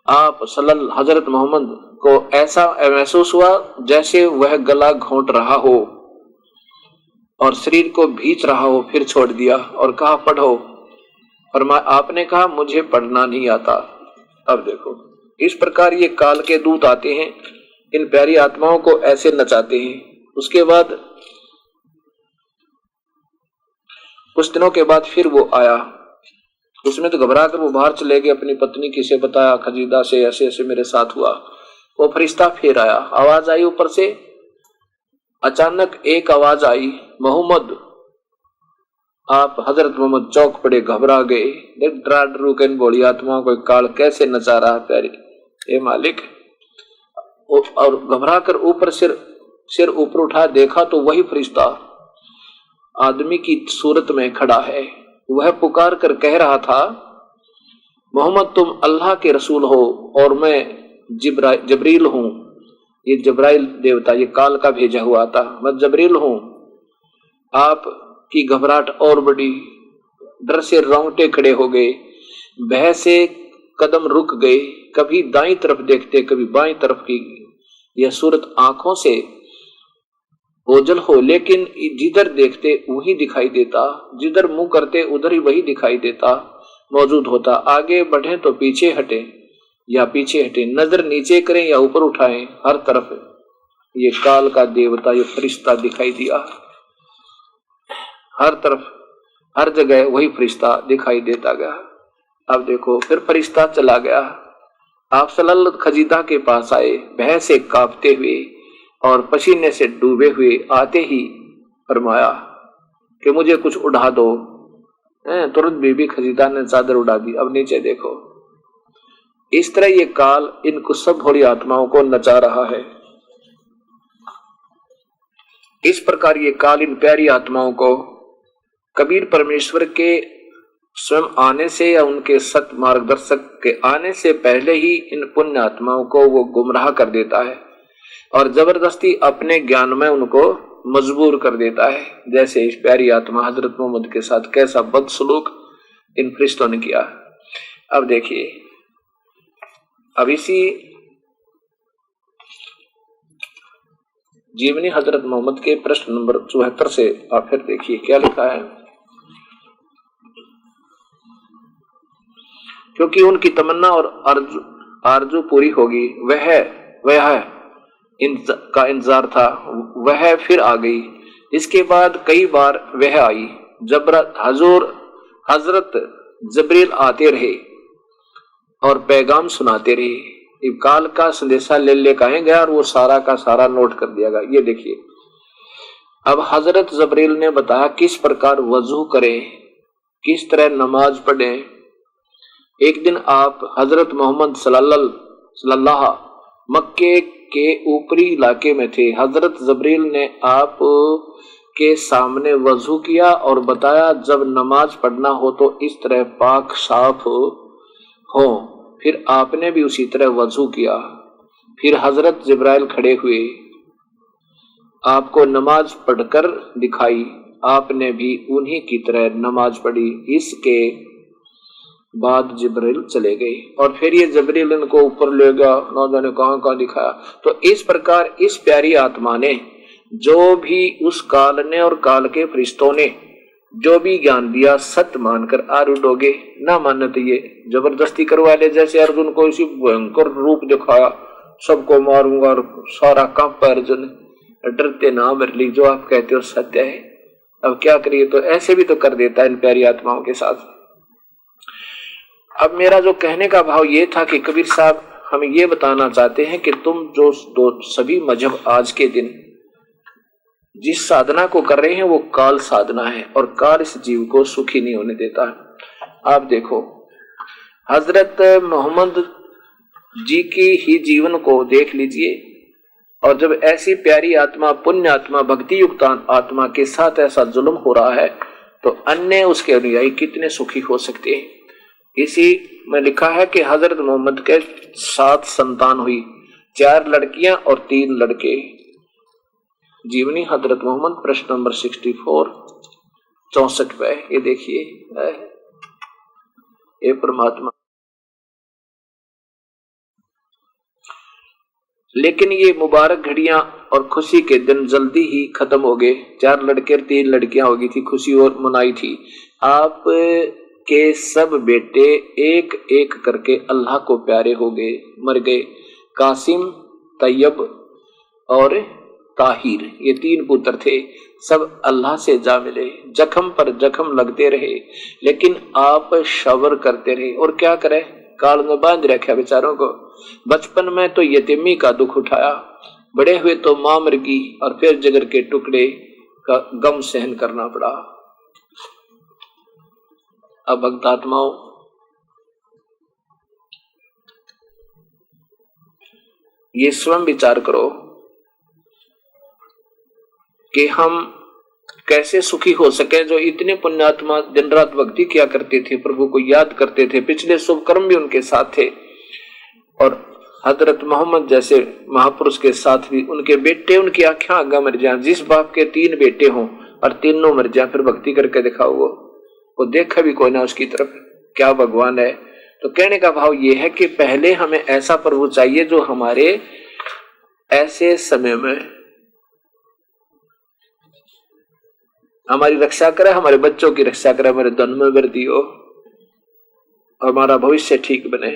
आप सल्लल्लाहु हजरत मोहम्मद को ऐसा महसूस हुआ जैसे वह गला घोंट रहा हो और शरीर को भींच रहा हो, फिर छोड़ दिया और कहा पढ़ो। फरमाया आपने कहा मुझे पढ़ना नहीं आता। अब देखो इस प्रकार ये काल के दूत आते हैं, इन प्यारी आत्माओं को ऐसे नचाते हैं। उसके बाद कुछ दिनों के बाद फिर वो आया, उसमें तो घबरा कर वो बाहर चले गए, अपनी पत्नी किसे बताया, खजीदा से ऐसे ऐसे मेरे साथ हुआ। वो फरिश्ता फिर आया, आवाज आई ऊपर से, अचानक एक आवाज आई, मोहम्मद। आप हजरत मोहम्मद चौक पड़े, घबरा गए। डरा डरू के बोली आत्माओं को काल कैसे नचा रहा प्यारी, ये मालिक। और घबरा कर ऊपर सिर ऊपर उठा, देखा तो वही फरिश्ता आदमी की सूरत में खड़ा है। वह पुकार कर कह रहा था, मोहम्मद तुम अल्लाह के रसूल हो और मैं जबरील हूं। ये जबराइल देवता, ये काल का भेजा हुआ था, मैं जबरील हूं। आपकी घबराहट और बढ़ी, डर से रोंगटे खड़े हो गए, भय से कदम रुक गए, कभी दाईं तरफ देखते कभी बाईं तरफ की यह सूरत आंखों से ओझल हो, लेकिन जिधर देखते वही दिखाई देता, जिधर मुंह करते उधर ही वही दिखाई देता, मौजूद होता। आगे बढ़े तो पीछे हटे या पीछे हटे, नजर नीचे करें या ऊपर उठाएं, हर तरफ ये काल का देवता, ये फरिश्ता दिखाई दिया। हर तरफ हर जगह वही फरिश्ता दिखाई देता गया। अब देखो फिर फरिश्ता चला गया। आप सल्लल्लाहु खजीदा के पास आए, भय से कांपते हुए और पसीने से डूबे हुए। आते ही फरमाया कि मुझे कुछ उड़ा दो। तुरंत बीबी खजीदा ने चादर उड़ा दी। अब नीचे देखो, इस तरह ये काल इन कुछ भोली आत्माओं को नचा रहा है। इस प्रकार ये काल इन प्यारी आत्माओं को कबीर परमेश्वर के स्वयं आने से या उनके सत मार्गदर्शक के आने से पहले ही इन पुण्य आत्माओं को वो गुमराह कर देता है और जबरदस्ती अपने ज्ञान में उनको मजबूर कर देता है। जैसे इस प्यारी आत्मा हजरत मोहम्मद के साथ कैसा बदसलूक इन फरिश्तों ने किया। अब देखिए, अब इसी जीवनी हजरत मोहम्मद के प्रश्न नंबर 74 से आप फिर देखिए क्या लिखा है। क्योंकि उनकी तमन्ना और आरजू पूरी होगी, वह का इंतजार था, वह फिर आ गई। इसके बाद कई बार वह आई। हजरत जबरील आते रहे और पैगाम सुनाते रहे। काल का संदेशा ले आए गया और वो सारा का सारा नोट कर दिया गया। ये देखिए, अब हजरत जबरील ने बताया किस प्रकार वजू करें, किस तरह नमाज पढ़ें। एक दिन आप हजरत मोहम्मद सल्लल्लाहु मक्के के ऊपरी इलाके में थे। हजरत जबरील ने आप के सामने वजू किया और बताया जब नमाज पढ़ना हो तो इस तरह पाक साफ हो। फिर आपने भी उसी तरह वजू किया। फिर हजरत जिब्राइल खड़े हुए, आपको नमाज पढ़कर दिखाई। आपने भी उन्हीं की तरह नमाज पढ़ी। इसके बाद जिब्राइल चले गए और फिर ये जिब्राइल इनको ऊपर ले गया, ना जाने कहां दिखाया। तो इस प्रकार इस प्यारी आत्मा ने जो भी उस काल ने और काल के फरिश्तों ने जो भी ज्ञान दिया सत्य मानकर आरूढ़ोगे, ना मानने तो ये जबरदस्ती करवा ले। जैसे अर्जुन को इसी भयंकर रूप दिखाया, सबको मारूंगा और सारा कांपा अर्जुन, डरते ना बरली, जो आप कहते हो सत्य है। अब क्या करिए, तो ऐसे भी तो कर देता है इन प्यारी आत्माओं के साथ। अब मेरा जो कहने का भाव ये था कि कबीर साहब हमें ये बताना चाहते हैं कि तुम जो सभी मजहब आज के दिन जिस साधना को कर रहे हैं वो काल साधना है और काल इस जीव को सुखी नहीं होने देता है। आप देखो, हजरत मोहम्मद जी की ही जीवन को देख लीजिए, और जब ऐसी प्यारी आत्मा, पुण्य आत्मा, भक्ति युक्त आत्मा के साथ ऐसा जुल्म हो रहा है तो अन्य उसके अनुयायी कितने सुखी हो सकते हैं। इसी में लिखा है कि हजरत मोहम्मद के 7 संतान हुई, 4 लड़कियां और 3 लड़के। जीवनी हजरत मोहम्मद प्रश्न नंबर 64 64 पे ये देखिए, ये परमात्मा। लेकिन ये मुबारक घड़ियां और खुशी के दिन जल्दी ही खत्म हो गए। 4 लड़के और 3 लड़कियां हो गई थी, खुशी और मनाई थी। आप के सब बेटे एक एक करके अल्लाह को प्यारे हो गए, मर गए। कासिम, तैयब और ताहिर, ये 3 पुत्र थे, सब अल्लाह से जा मिले। जख्म पर जख्म लगते रहे, लेकिन आप सब्र करते रहे। और क्या करे, काल में बांध रखा बेचारों को। बचपन में तो यतीमी का दुख उठाया, बड़े हुए तो मां मर गई, और फिर जिगर के टुकड़े का गम सहन करना पड़ा। अब भक्त आत्माओं, ये स्वयं विचार करो कि हम कैसे सुखी हो सके। जो इतने पुण्यात्मा दिन रात भक्ति किया करते थे, प्रभु को याद करते थे, पिछले शुभ कर्म भी उनके साथ थे, और हजरत मोहम्मद जैसे महापुरुष के साथ भी उनके बेटे उनकी आंखें आगा मर जाए। जिस बाप के 3 बेटे हों और तीनों मर जाए, फिर भक्ति करके दिखाओ, वो देखा भी कोई ना उसकी तरफ, क्या भगवान है। तो कहने का भाव ये है कि पहले हमें ऐसा प्रभु चाहिए जो हमारे ऐसे समय में हमारी रक्षा करे, हमारे बच्चों की रक्षा करे, हमारे धन में वृद्धि हो, हमारा भविष्य ठीक बने।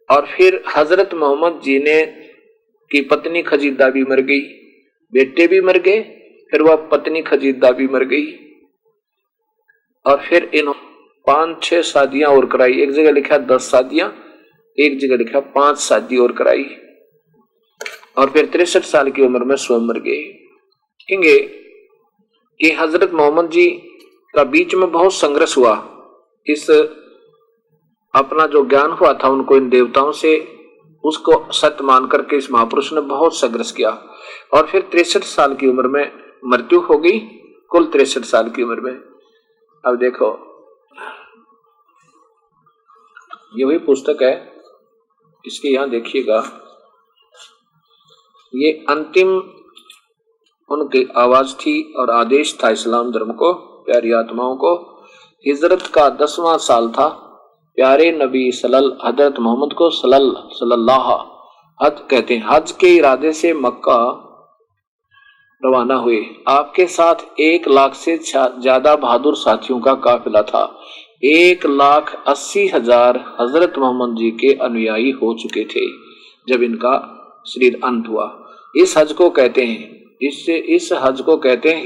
और फिर हजरत मोहम्मद जी ने की पत्नी खजीदा भी मर गई, बेटे भी मर गए, फिर वह पत्नी खजीदा भी मर गई, और फिर इन 5-6 शादियां और कराई। एक जगह लिखा 10 शादियां, एक जगह लिखा 5 शादी और कराई, और फिर 63 साल की उम्र में स्वयं मर गए। कहेंगे कि हजरत मोहम्मद जी का बीच में बहुत संघर्ष हुआ। इस अपना जो ज्ञान हुआ था उनको इन देवताओं से, उसको सत्य मान करके इस महापुरुष ने बहुत संघर्ष किया, और फिर 63 साल की उम्र में मृत्यु हो गई, कुल 63 साल की उम्र में। अब देखो, ये वही पुस्तक है, इसके यहां देखिएगा, ये अंतिम उनकी आवाज थी और आदेश था इस्लाम धर्म को, प्यारी आत्माओं को। हिजरत का 10वां साल था। प्यारे नबी हजरत मोहम्मद को सल्लल्लाहु हज कहते हैं। हज के इरादे से मक्का रवाना हुए। आपके साथ 1 लाख से ज्यादा बहादुर साथियों का काफिला था। 1,80,000 हजरत मोहम्मद जी के अनुयायी हो चुके थे जब इनका शरीर अंत हुआ। इस हज को कहते हैं, इस हज को कहते हैं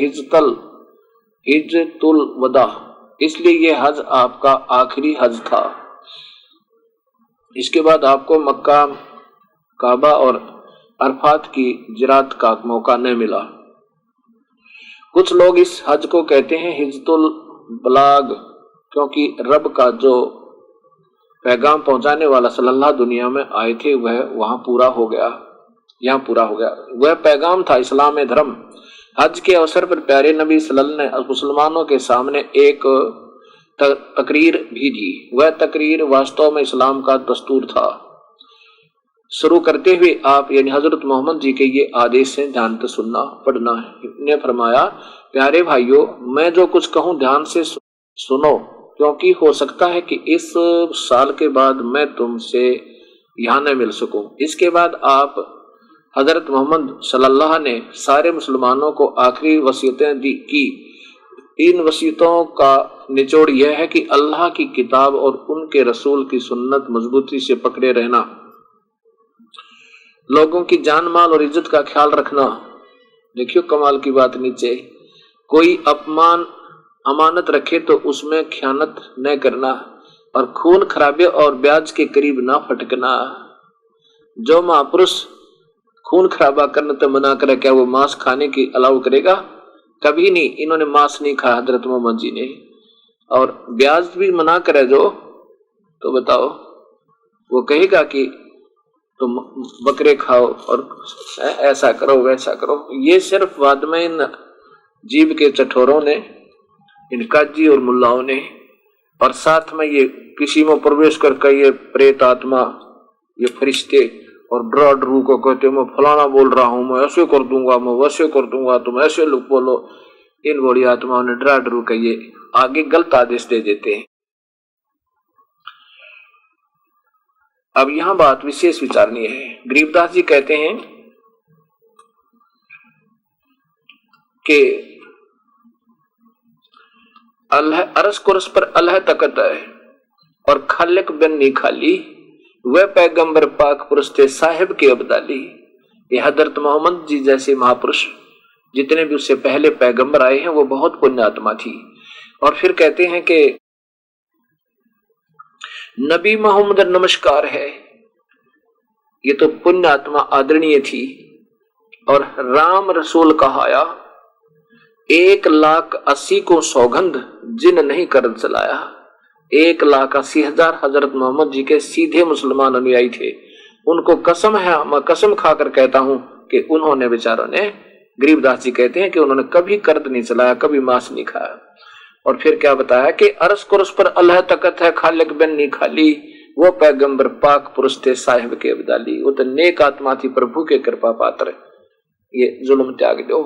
हिज्जतुल वदा, इसलिए ये हज आपका आखिरी हज था। इसके बाद आपको मक्का, काबा और अरफात की जिरात का मौका नहीं मिला। कुछ लोग इस हज को कहते हैं हिज्जतुल बलाग, क्योंकि रब का जो पैगाम पहुंचाने वाला सल्लल्लाहु दुनिया में आए थे वह वहां पूरा हो गया, यहाँ पूरा हो गया। वह पैगाम था इस्लाम धर्म। हज के अवसर पर प्यारे नबी सल्लल्लाहु अलैहि वसल्लम ने मुसलमानों के सामने एक तकरीर भी दी। वह तकरीर वास्तव में इस्लाम का दस्तूर था। शुरू करते हुए आप यानी हजरत मोहम्मद जी के ये आदेश से ध्यान से सुनना पढ़ना है। ने फरमाया, प्यारे भाइयों, मैं जो कुछ कहूँ ध्यान से सुनो, क्योंकि हो सकता है कि इस साल के बाद मैं तुमसे यहाँ न मिल सकूं। इसके बाद आप हजरत मोहम्मद सल्लल्लाहु ने सारे मुसलमानों को आखिरी वसीयतें दी की। इन वसीयतों का निचोड़ यह है कि अल्लाह की किताब और उनके रसूल की सुन्नत मजबूती से पकड़े रहना, लोगों की जान माल और इज्जत का ख्याल रखना। देखियो कमाल की बात, नीचे कोई अपमान अमानत रखे तो उसमें खयानत न करना, और खून खराबे और ब्याज के करीब ना फटकना। जो महापुरुष खून खराबा करने तो मना करे, क्या वो मांस खाने की अलाउ करेगा? कभी नहीं। इन्होंने मांस नहीं खाया हजरत मोहम्मद जी ने, और ब्याज भी मना करे जो, तो बताओ वो कहेगा कि तुम बकरे खाओ और ऐसा करो वैसा करो। ये सिर्फ बाद में इन जीव के चठोरों ने, इन काजी और मुल्लाओं ने, और साथ में ये किसी में प्रवेश करके ये प्रेत आत्मा, ये फरिश्ते और डरा डरू को कहते मैं फलाना बोल रहा हूं, मैं ऐसे कर दूंगा, मैं वैसे कर दूंगा, तुम ऐसे लोग बोलो। इन बड़ी आत्माओं ने डरा डरू के ये आगे गलत आदेश दे देते हैं। अब यहां बात विशेष विचारनीय है। गरीबदास जी कहते हैं कि अल्लाह अरस कुरस पर अल्लाह तकत है और खालिक बन्नी खाली, वह पैगंबर पाक पुरुष थे साहिब के अब्दाली। ये हजरत मोहम्मद जी जैसे महापुरुष जितने भी उससे पहले पैगंबर आए हैं वो बहुत पुण्य आत्मा थी। और फिर कहते हैं कि नबी मोहम्मद नमस्कार है, ये तो पुण्य आत्मा आदरणीय थी। और राम रसूल कहाया, 1,80,000 को सौगंध जिन नहीं कर चलाया। 1,80,000 हजरत मोहम्मद जी के सीधे मुसलमान अनुयायी थे। उनको कसम है, मैं कसम खाकर कहता हूं कि उन्होंने बेचारों ने, गरीबदास जी कहते हैं कि उन्होंने कभी कर्द नहीं चलाया, कभी मांस नहीं खाया। और फिर क्या बताया कि अरस कुरस पर अल्लाह तकत है, खालिक बन्नी खाली, वो पैगंबर पाक पुरुष थे साहिब के अब्दाली। वो तो नेक आत्मा थी, प्रभु के कृपा पात्र। ये जुल्म त्याग दो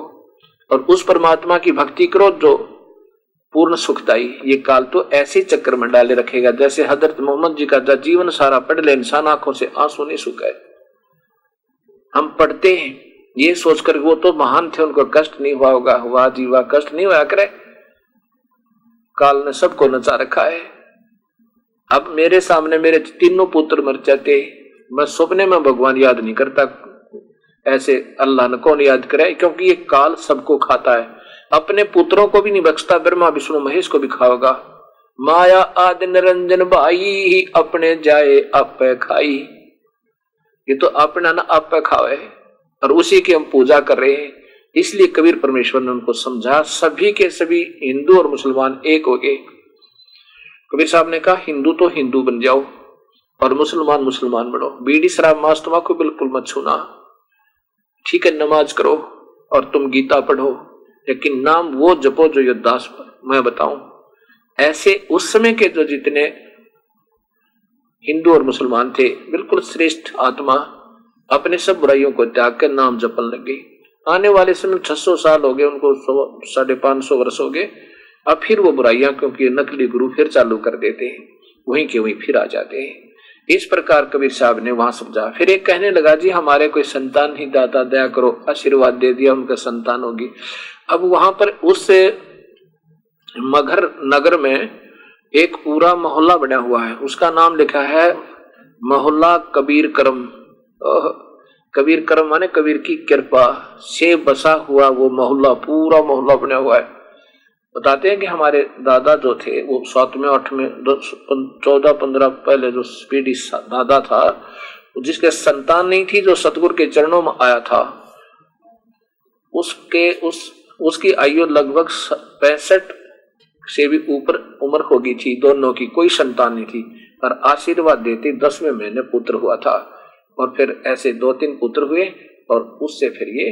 और उस परमात्मा की भक्ति करो जो पूर्ण सुखदाई। ये काल तो ऐसे चक्कर में डाले रखेगा जैसे हजरत मोहम्मद जी का जीवन सारा पढ़ ले, इंसान आंखों से आंसू नहीं सुखाए। हम पढ़ते हैं ये सोचकर वो तो महान थे, उनको कष्ट नहीं हुआ होगा। हुआ जी वाह, कष्ट नहीं हुआ करे, काल ने सबको नचा रखा है। अब मेरे सामने मेरे 3 पुत्र मर जाते, मैं सपने में भगवान याद नहीं करता, ऐसे अल्लाह ने कौन याद करे? क्योंकि ये काल सबको खाता है, अपने पुत्रों को भी नहीं बख्शता, ब्रह्मा विष्णु महेश को भी खाओगा। माया आदि निरंजन भाई, अपने जाए आप खाई। ये तो अपना ना आप खावे और उसी की हम पूजा कर रहे हैं। इसलिए कबीर परमेश्वर ने उनको समझा, सभी के सभी हिंदू और मुसलमान एक हो गए। कबीर साहब ने कहा हिंदू तो हिंदू बन जाओ और मुसलमान मुसलमान बनो। बीड़ी शराब मांस तंबाकू बिल्कुल मत छूना, ठीक है, नमाज करो और तुम गीता पढ़ो, लेकिन नाम वो जपो जो योद्धास पर। मैं बताऊं, ऐसे उस समय के जो जितने हिंदू और मुसलमान थे, बिल्कुल श्रेष्ठ आत्मा, अपने सब बुराइयों को त्याग कर नाम जपन लगे। आने वाले समय 600 साल हो गए, उनको 550 वर्ष हो गए। अब फिर वो बुराइयां, क्योंकि नकली गुरु फिर चालू कर देते हैं, वहीं के वहीं फिर आ जाते हैं। इस प्रकार कबीर साहब ने वहां समझा। फिर एक कहने लगा, जी हमारे कोई संतान ही दाता, दया करो, आशीर्वाद दे दिया, उनका संतान होगी। अब वहां पर उस मगर नगर में एक पूरा मोहल्ला बना हुआ है, उसका नाम लिखा है मोहल्ला कबीर करम। कबीर करम माने कबीर की कृपा से बसा हुआ वो मोहल्ला, पूरा मोहल्ला बना हुआ है। बताते हैं कि हमारे दादा जो थे वो 7वें 8वें 14-15 पहले जो पीढ़ी दादा था, जिसके संतान नहीं थी, जो सतगुरु के चरणों में आया था, उसकी आयु लगभग 65 से भी ऊपर उम्र हो गई थी। दोनों की कोई संतान नहीं थी, पर आशीर्वाद देते 10वें महीने पुत्र हुआ था। और फिर ऐसे 2-3 पुत्र हुए और उससे फिर ये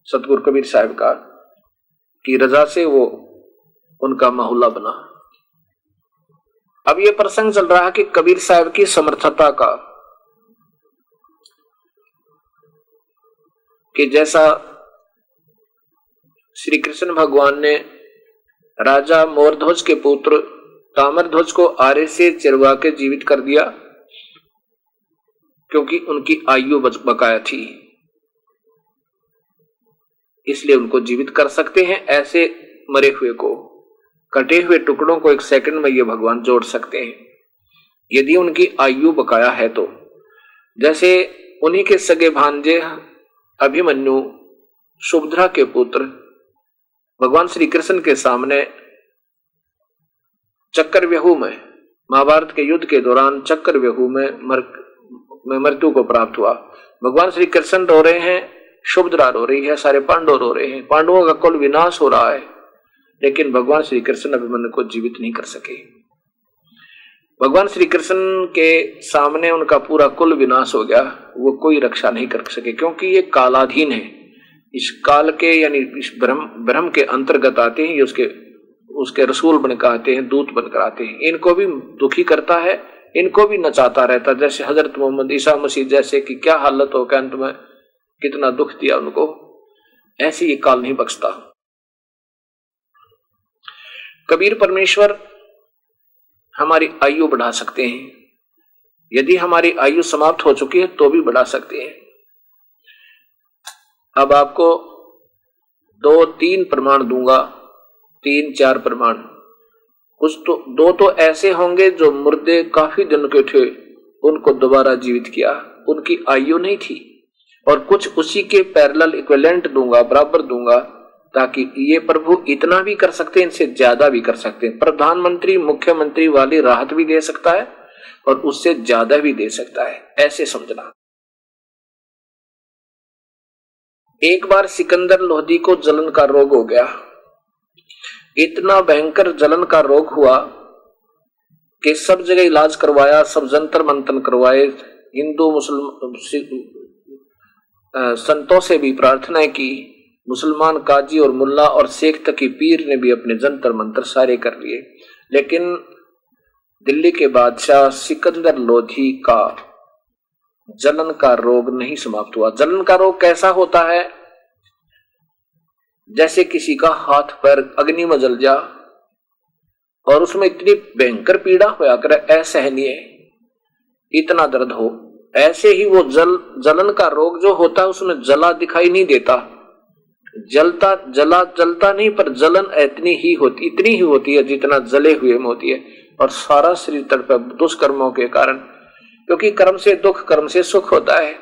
सतगुरु कबीर साहब का की रजा से वो उनका मोहल्ला बना। अब ये प्रसंग चल रहा है कि कबीर साहब की समर्थता का, कि जैसा श्री कृष्ण भगवान ने राजा मोरध्वज के पुत्र ताम्रध्वज को आरे से चिरवा के जीवित कर दिया, क्योंकि उनकी आयु बकाया थी, इसलिए उनको जीवित कर सकते हैं। ऐसे मरे हुए को, कटे हुए टुकड़ों को 1 सेकंड में ये भगवान जोड़ सकते हैं, यदि उनकी आयु बकाया है तो। जैसे उन्हीं के सगे भांजे अभिमन्यु, सुभद्रा के पुत्र, भगवान श्री कृष्ण के सामने चक्रव्यूह में, महाभारत के युद्ध के दौरान चक्रव्यूह में मृत्यु को प्राप्त हुआ। भगवान श्री कृष्ण रो रहे हैं, सुभद्रा रो रही है, सारे पांडव रो रहे हैं, पांडवों का कुल विनाश हो रहा है, लेकिन भगवान श्री कृष्ण अभिमन्यु को जीवित नहीं कर सके। भगवान श्री कृष्ण के सामने उनका पूरा कुल विनाश हो गया, वो कोई रक्षा नहीं कर सके, क्योंकि ये कालाधीन है। इस काल के यानी इस ब्रह्म के अंतर्गत आते हैं, ये उसके रसूल बनकर आते हैं, दूत बनकर आते हैं। इनको भी दुखी करता है, इनको भी नचाता रहता, जैसे हजरत मोहम्मद ईसा मसीह जैसे कि क्या हालत हो, अंत में कितना दुख दिया उनको, ऐसे ये काल नहीं बख्शता। कबीर परमेश्वर हमारी आयु बढ़ा सकते हैं, यदि हमारी आयु समाप्त हो चुकी है तो भी बढ़ा सकते हैं। अब आपको 2-3 प्रमाण दूंगा, 3-4 प्रमाण। कुछ तो 2 तो ऐसे होंगे जो मुर्दे काफी दिन के थे, उनको दोबारा जीवित किया, उनकी आयु नहीं थी, और कुछ उसी के पैरेलल इक्विवेलेंट दूंगा, बराबर दूंगा, ताकि ये प्रभु इतना भी कर सकते हैं, इनसे ज्यादा भी कर सकते हैं। प्रधानमंत्री मुख्यमंत्री वाली राहत भी दे सकता है और उससे ज्यादा भी दे सकता है, ऐसे समझना। एक बार सिकंदर लोधी को जलन का रोग हो गया, इतना भयंकर जलन का रोग हुआ कि सब जगह इलाज करवाया, सब जंतर मंतन करवाए, हिंदू मुसलमान संतों से भी प्रार्थना की, मुसलमान काजी और मुल्ला और शेख तक की पीर ने भी अपने जंतर मंतर सारे कर लिए, लेकिन दिल्ली के बादशाह सिकंदर लोधी का जलन का रोग नहीं समाप्त हुआ। जलन का रोग कैसा होता है? जैसे किसी का हाथ पैर अग्नि में जल जा और उसमें इतनी भयंकर पीड़ा होया करे, असहनीय, इतना दर्द हो, ऐसे ही वो जलन का रोग जो होता है उसमें जला दिखाई नहीं देता, जलता नहीं, पर जलन इतनी ही होती है जितना जले हुए में होती है, और सारा शरीर तड़पे दुष्कर्मों के कारण, क्योंकि कर्म से दुख, कर्म से सुख होता है।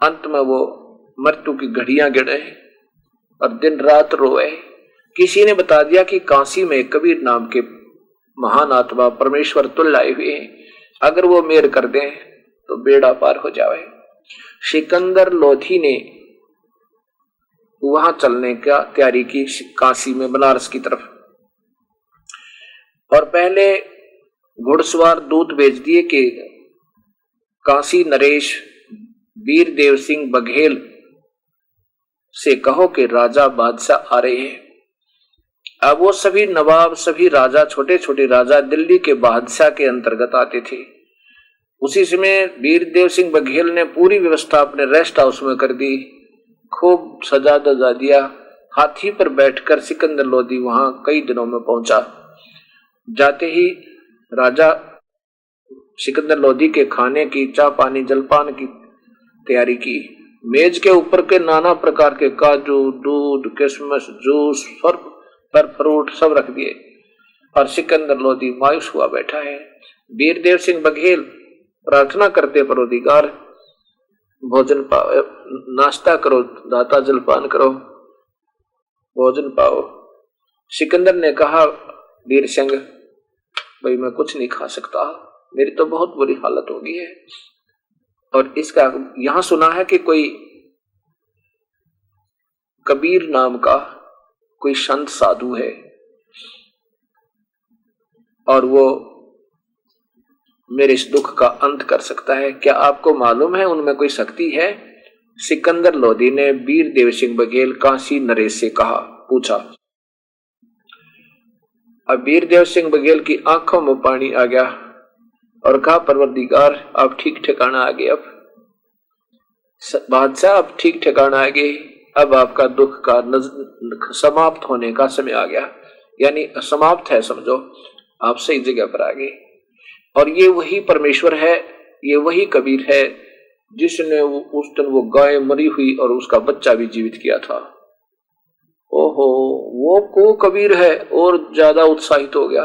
अंत में वो मृत्यु की घड़ियां गिने और दिन रात रोए। किसी ने बता दिया कि काशी में कबीर नाम के महान आत्मा परमेश्वर तुल्य आए हुए हैं, अगर वो मेर कर दें तो बेड़ा पार हो जाए। सिकंदर लोधी ने वहां चलने का तैयारी की, काशी में, बनारस की तरफ, और पहले घुड़सवार दूत भेज दिए कि काशी नरेश वीर देव सिंह बघेल से कहो कि राजा बादशाह आ रहे हैं। अब वो सभी नवाब, सभी राजा, छोटे छोटे राजा दिल्ली के बादशाह के अंतर्गत आते थे। उसी समय वीर देव सिंह बघेल ने पूरी व्यवस्था अपने रेस्ट हाउस में कर दी, खूब सजा दजा दिया। हाथी पर बैठकर सिकंदर लोधी वहां कई दिनों में पहुंचा। जाते ही राजा सिकंदर लोधी के खाने की, चाय पानी जलपान की तैयारी की। मेज के ऊपर के नाना प्रकार के काजू, दूध, किशमिश, जूस, फल फ्रूट सब रख दिए, और सिकंदर लोधी मायूस हुआ बैठा है। वीर देव सिंह बघेल प्रार्थना करते, परवदिगार भोजन पाओ, नाश्ता करो, दाता जलपान करो, भोजन पाओ। सिकंदर ने कहा, वीर सिंह भाई मैं कुछ नहीं खा सकता, मेरी तो बहुत बुरी हालत हो गई है। और इसका यहां सुना है कि कोई कबीर नाम का कोई संत साधु है, और वो मेरे इस दुख का अंत कर सकता है, क्या आपको मालूम है उनमें कोई शक्ति है? सिकंदर लोधी ने वीर देव सिंह बघेल काशी नरेश से कहा, पूछा। अब वीर देव सिंह बघेल की आंखों में पानी आ गया और कहा, परवरदिगार आप ठीक ठिकाना आ गए, अब बादशाह आप ठीक ठिकाना आ गए, अब आपका दुख का समाप्त होने का समय आ गया, यानी समाप्त है समझो, आप सही जगह पर आ गए। और ये वही परमेश्वर है, ये वही कबीर है जिसने उस दिन वो गाय मरी हुई और उसका बच्चा भी जीवित किया था। ओहो, वो को कबीर है, और ज्यादा उत्साहित हो गया,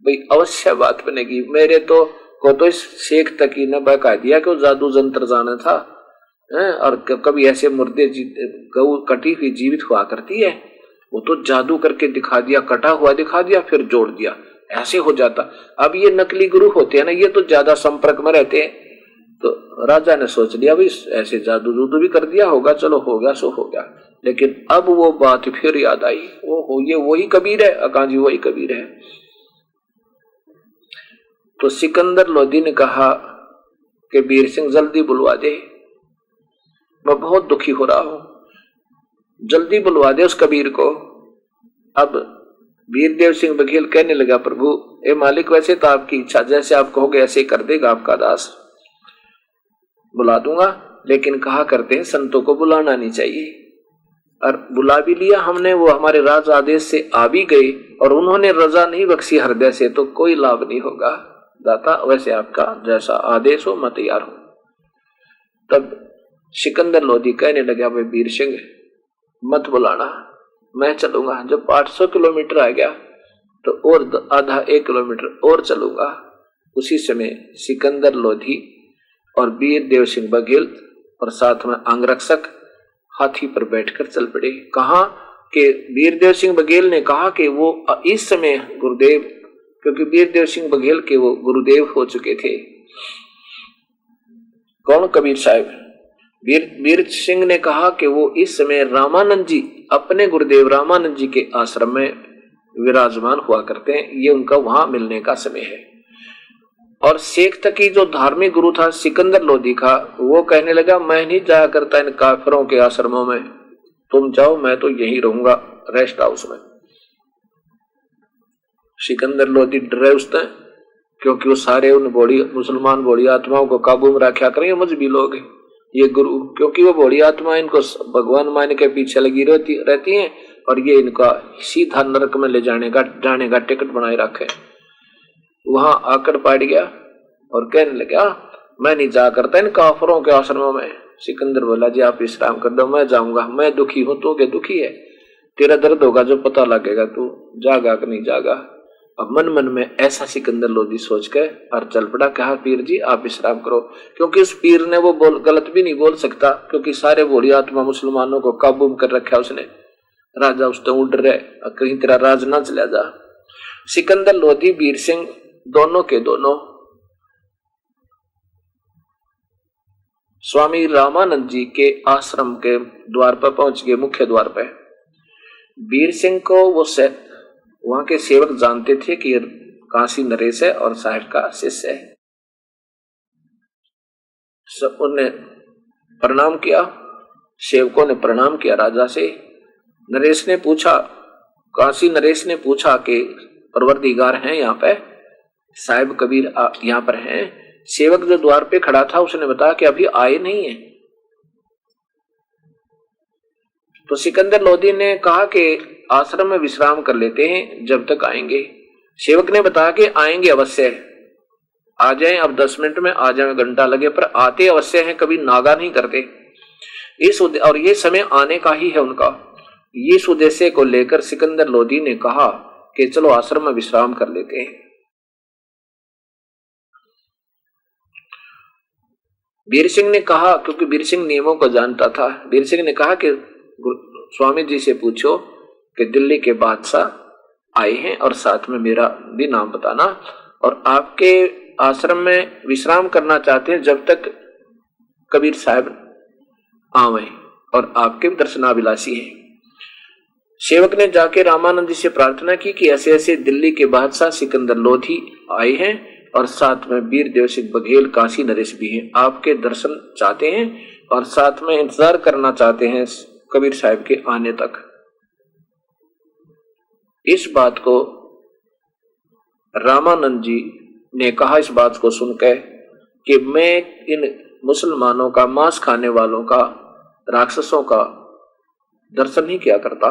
भाई अवश्य बात बनेगी। मेरे तो इस शेख तक ही ने बता दिया कि वो जादू जंतर जाना था, और कभी ऐसे मुर्दे गऊ कटी हुई जीवित हुआ करती है, वो तो जादू करके दिखा दिया, कटा हुआ दिखा दिया, फिर जोड़ दिया, ऐसे हो जाता। अब ये नकली गुरु होते हैं ना, ये तो ज्यादा संपर्क में रहते हैं, तो राजा ने सोच लिया भाई ऐसे जादू भी कर दिया होगा, चलो हो गया सो हो गया। लेकिन अब वो बात फिर याद आई, ओहो ये वही कबीर है, अकां जी वही कबीर है। तो सिकंदर लोधी ने कहा कि वीर सिंह जल्दी बुलवा दे, मैं बहुत दुखी हो रहा हूं, जल्दी बुलवा दे उस कबीर को। अब वीर देव सिंह बघेल कहने लगा, प्रभु ए मालिक, वैसे तो आपकी इच्छा, जैसे आप कहोगे ऐसे कर देगा आपका दास, बुला दूंगा, लेकिन कहा करते हैं संतों को बुलाना नहीं चाहिए। और बुला भी लिया हमने, वो हमारे राज आदेश से आ भी गए और उन्होंने रजा नहीं बख्शी हृदय से, तो कोई लाभ नहीं होगा दाता, वैसे आपका जैसा आदेश हो मैं तैयार हूं। तब सिकंदर लोधी कहने लगा, भाई वीर सिंह मत बुलाना, मैं चलूंगा। जब 800 किलोमीटर आ गया तो और आधा 1 किलोमीटर और चलूंगा। उसी समय सिकंदर लोधी और वीर देव सिंह बघेल और साथ में अंगरक्षक हाथी पर बैठकर चल पड़े। कहा कि वीर देव सिंह बघेल ने कहा कि वो इस समय गुरुदेव, क्योंकि वीर देव सिंह बघेल के वो गुरुदेव हो चुके थे। कौन? कबीर साहब। वीर सिंह ने कहा कि वो इस समय रामानंद जी, अपने गुरुदेव रामानंद जी के आश्रम में विराजमान हुआ करते हैं, ये उनका वहां मिलने का समय है। और शेख तकी जो धार्मिक गुरु था सिकंदर लोधी का, वो कहने लगा, मैं नहीं जाया करता इन काफिरों के आश्रमों में, तुम जाओ, मैं तो यहीं रहूंगा रेस्ट हाउस में। सिकंदर लोधी डरे उसने, क्योंकि वो सारे उन बड़ी मुसलमान बड़ी आत्माओं को काबू में रखा करें, ये मजहबी लोग हैं ये गुरु, क्योंकि वो बड़ी आत्मा इनको भगवान मान के पीछे लगी रहती हैं और ये इनका सीधा नरक में ले जाने का टिकट बनाए रखे। वहां आकर पड़ गया और कहने लगा, मैं नहीं जा करता इन काफरों के आश्रमों में। सिकंदर बोला, जी आप विश्राम कर दो, मैं जाऊंगा, मैं दुखी हूं, तू के दुखी है, तेरा दर्द होगा जो पता लगेगा, तू जागा कि नहीं जागा। अब मन मन में ऐसा सिकंदर लोधी सोच के और चल पड़ा। कहा, पीर जी आप विश्राम करो, क्योंकि उस पीर ने वो गलत भी नहीं बोल सकता, क्योंकि सारे बूढ़ी आत्मा मुसलमानों को काबू में कर रखा उसने। राजा उसने उड़ रहे, कहीं तेरा राज ना चला जा। सिकंदर लोधी वीर सिंह दोनों के दोनों स्वामी रामानंद जी के आश्रम के द्वार पर पहुंच गए, मुख्य द्वार पर। वीर सिंह को वो वहां के सेवक जानते थे कि काशी नरेश है और साहिब का शिष्य है। सब उन्हें प्रणाम किया, सेवकों ने प्रणाम किया राजा से। नरेश ने पूछा, काशी नरेश ने पूछा कि परवरदिगार हैं यहाँ पे? साहिब कबीर यहाँ पर हैं। सेवक जो द्वार पे खड़ा था उसने बताया कि अभी आए नहीं है। तो सिकंदर लोधी ने कहा कि आश्रम में विश्राम कर लेते हैं जब तक आएंगे। सेवक ने बताया कि आएंगे अवश्य, आ जाएं, अब 10 मिनट में आ जाएं, घंटा लगे, पर आते अवश्य हैं, कभी नागा नहीं करते। और ये समय आने का ही है उनका। इस उद्देश्य को लेकर सिकंदर लोधी ने कहा कि चलो आश्रम में विश्राम कर लेते हैं। वीर सिंह ने कहा, क्योंकि वीर सिंह नियमों को जानता था, वीर सिंह ने कहा कि स्वामी जी से पूछो कि दिल्ली के बादशाह आए हैं और साथ में मेरा भी नाम बताना, और आपके आश्रम में विश्राम करना चाहते हैं जब तक कबीर साहब आवे, और आपके दर्शनाभिलाषी हैं। सेवक ने जाके रामानंद जी से प्रार्थना की कि ऐसे ऐसे दिल्ली के बादशाह सिकंदर लोधी आए हैं और साथ में वीर देव सिंह बघेल काशी नरेश भी हैं, आपके दर्शन चाहते हैं और साथ में इंतजार करना चाहते हैं कबीर साहब के आने तक। इस बात को रामानंद जी ने कहा, इस बात को सुनकर कि मैं इन मुसलमानों का, मांस खाने वालों का, राक्षसों का दर्शन नहीं किया करता।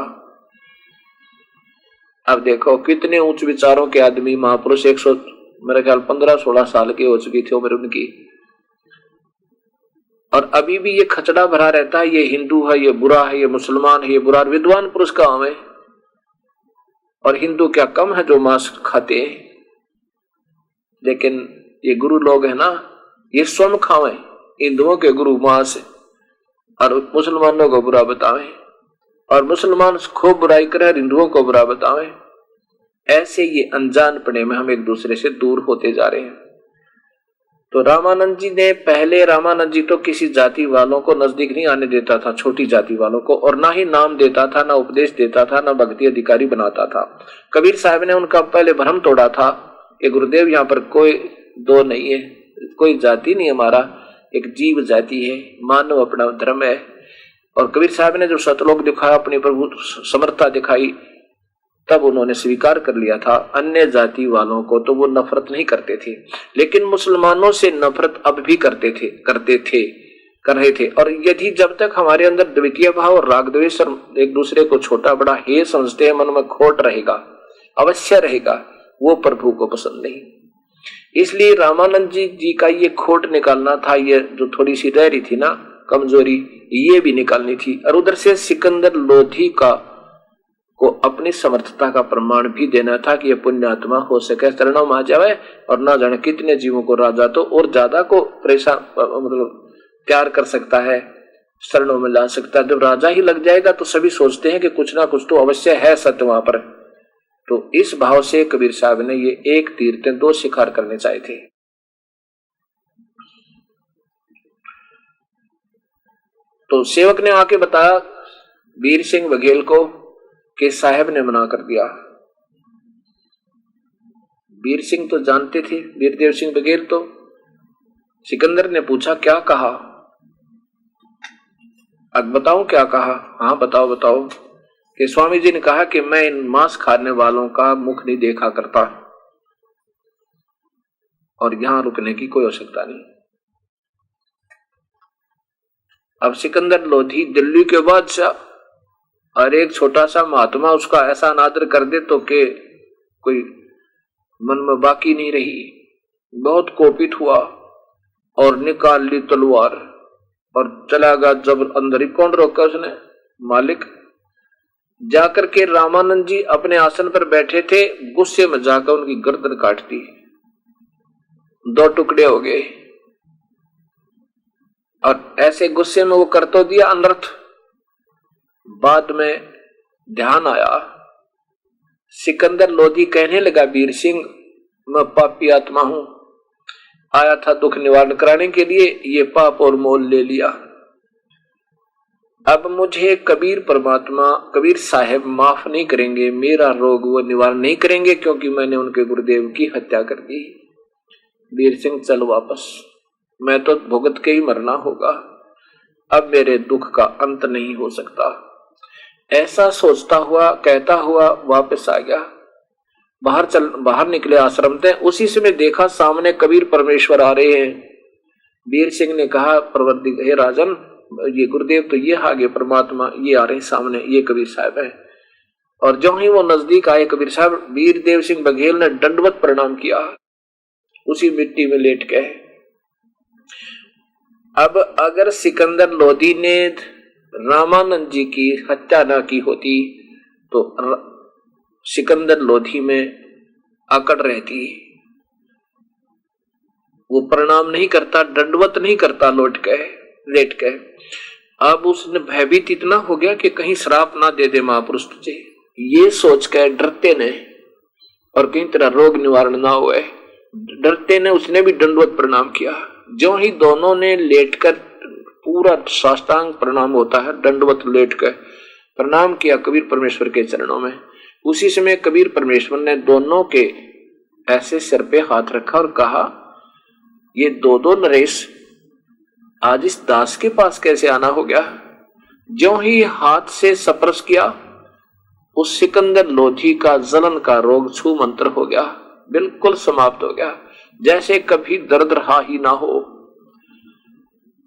अब देखो कितने उच्च विचारों के आदमी, महापुरुष, 100 मेरे ख्याल 15-16 साल की हो चुकी थी उम्र उनकी, और अभी भी ये खचड़ा भरा रहता है, ये हिंदू है, ये बुरा है, ये मुसलमान है, ये बुरा। विद्वान पुरुष कहाँ है? और हिंदू क्या कम है जो मांस खाते हैं? लेकिन ये गुरु लोग है ना, ये स्वयं खावे, हिंदुओं के गुरु मांस और मुसलमानों को बुरा बतावे, और मुसलमान खूब बुराई करे और हिंदुओं को बुरा बतावे। ऐसे ये अनजानपने में हम एक दूसरे से दूर होते जा रहे हैं। तो रामानंद जी ने पहले, रामानंद जी तो किसी जाति वालों को नजदीक नहीं आने देता था, छोटी जाति वालों को, और ना ही नाम देता था, ना उपदेश देता था, ना भक्ति अधिकारी बनाता था। कबीर साहब ने उनका पहले भ्रम तोड़ा था कि गुरुदेव यहाँ पर कोई दो नहीं है, कोई जाति नहीं, हमारा एक जीव जाति है, मानव अपना धर्म है। और कबीर साहब ने जो सतलोक दिखाया, अपनी प्रभु समर्था दिखाई, तब उन्होंने स्वीकार कर लिया था। अन्य जाति वालों को तो वो नफरत नहीं करते थे, लेकिन मुसलमानों से नफरत अब भी करते थे। कर रहे थे। और यदि जब तक हमारे अंदर द्वितीय भाव और राग द्वेष एक दूसरे को छोटा बड़ा हे समझते हैं, मन में खोट रहेगा, अवश्य रहेगा, वो प्रभु को पसंद नहीं। इसलिए रामानंद जी का ये खोट निकालना था, ये जो थोड़ी सी रह रही थी ना कमजोरी, ये भी निकालनी थी। और उधर से सिकंदर लोधी को अपनी समर्थता का प्रमाण भी देना था कि ये पुण्यात्मा हो सके चरणों में आ जाए और ना जाने कितने जीवों को राजा तो और ज्यादा को परेशान मतलब प्यार कर सकता है, शरणों में ला सकता है। जब राजा ही लग जाएगा तो सभी सोचते हैं कि कुछ ना कुछ तो अवश्य है सत्य वहां पर। तो इस भाव से कबीर साहब ने ये एक तीर से दो शिकार करने चाहे थे। तो सेवक ने आके बताया वीर सिंह बघेल को कि साहब ने मना कर दिया। वीर सिंह तो जानते थे, वीरदेव सिंह बघेल तो। सिकंदर ने पूछा क्या कहा? अब बताऊं क्या कहा? हाँ बताओ बताओ। कि स्वामी जी ने कहा कि मैं इन मांस खाने वालों का मुख नहीं देखा करता और यहां रुकने की कोई आवश्यकता नहीं। अब सिकंदर लोधी दिल्ली के बादशाह और एक छोटा सा महात्मा उसका ऐसा अनादर कर दे तो के कोई मन में बाकी नहीं रही। बहुत कोपित हुआ और निकाल ली तलवार और चला गया। जब अंदर ही कौन रोका उसने? मालिक। जाकर के रामानंद जी अपने आसन पर बैठे थे, गुस्से में जाकर उनकी गर्दन काट दी, दो टुकड़े हो गए। और ऐसे गुस्से में वो कर तो दिया अनर्थ। बाद में ध्यान आया, सिकंदर लोधी कहने लगा वीर सिंह मैं पापी आत्मा हूं, आया था दुख निवारण कराने के लिए, ये पाप और मोल ले लिया। अब मुझे कबीर परमात्मा कबीर साहब माफ नहीं करेंगे, मेरा रोग वो निवारण नहीं करेंगे क्योंकि मैंने उनके गुरुदेव की हत्या कर दी। वीर सिंह चल वापस, मैं तो भुगत के ही मरना होगा, अब मेरे दुख का अंत नहीं हो सकता। ऐसा सोचता हुआ कहता हुआ वापस आ गया। बाहर निकले आश्रम से। उसी समय देखा सामने कबीर परमेश्वर आ रहे हैं। वीर सिंह ने कहा परवरदिगार हे राजन, ये गुरुदेव तो ये आगे परमात्मा ये आ रहे सामने, ये कबीर साहब है। और जो ही वो नजदीक आए कबीर साहब, वीरदेव सिंह बघेल ने दंडवत प्रणाम किया उसी मिट्टी में लेट के। अब अगर सिकंदर लोधी ने रामानंद जी की हत्या ना की होती तो सिकंदर लोधी में अकड़ रहती, वो प्रणाम नहीं करता, दंडवत नहीं करता लेट के। अब उसने भयभीत इतना हो गया कि कहीं श्राप ना दे दे महापुरुष तुझे, ये सोच के डरते ने, और कहीं तेरा रोग निवारण ना हुए, डरते ने उसने भी दंडवत प्रणाम किया। जो ही दोनों ने लेटकर, पूरा साष्टांग प्रणाम होता है, दंडवत लेटकर प्रणाम किया कबीर परमेश्वर के चरणों में। उसी समय कबीर परमेश्वर ने दोनों के ऐसे सिर पे हाथ रखा और कहा ये दो नरेश आज इस दास के पास कैसे आना हो गया? ज्यों ही हाथ से स्पर्श किया उस सिकंदर लोधी का जलन का रोग छू मंत्र हो गया, बिल्कुल समाप्त हो गया, जैसे कभी दर्द रहा ही ना हो।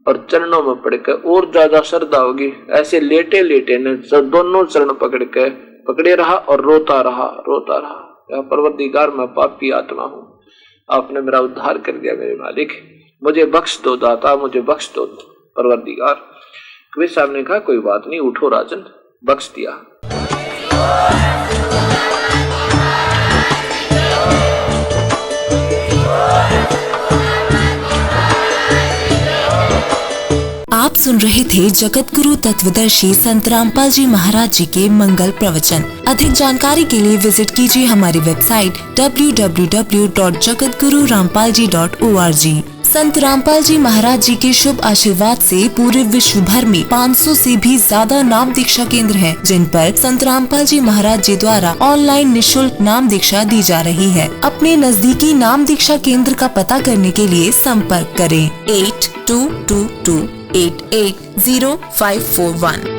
और चरणों में पड़कर और ज्यादा श्रद्धा होगी। ऐसे लेटे लेटे ने दोनों चरण पकड़े रहा और रोता रहा। परवरदिगार मैं पापी आत्मा हूं, आपने मेरा उद्धार कर दिया मेरे मालिक, मुझे बख्श दो दाता, मुझे बख्श दो परवरदिगार। कबीर साहब ने कहा कोई बात नहीं, उठो राजन, बख्श दिया। आप सुन रहे थे जगत गुरु तत्वदर्शी संत रामपाल जी महाराज जी के मंगल प्रवचन। अधिक जानकारी के लिए विजिट कीजिए हमारी वेबसाइट www.jagatgururampalji.org। संत रामपाल जी महाराज जी के शुभ आशीर्वाद से पूरे विश्व भर में 500 से भी ज्यादा नाम दीक्षा केंद्र हैं, जिन पर संत रामपाल जी महाराज जी द्वारा ऑनलाइन निःशुल्क नाम दीक्षा दी जा रही है। अपने नजदीकी नाम दीक्षा केंद्र का पता करने के लिए संपर्क करें 8222880541।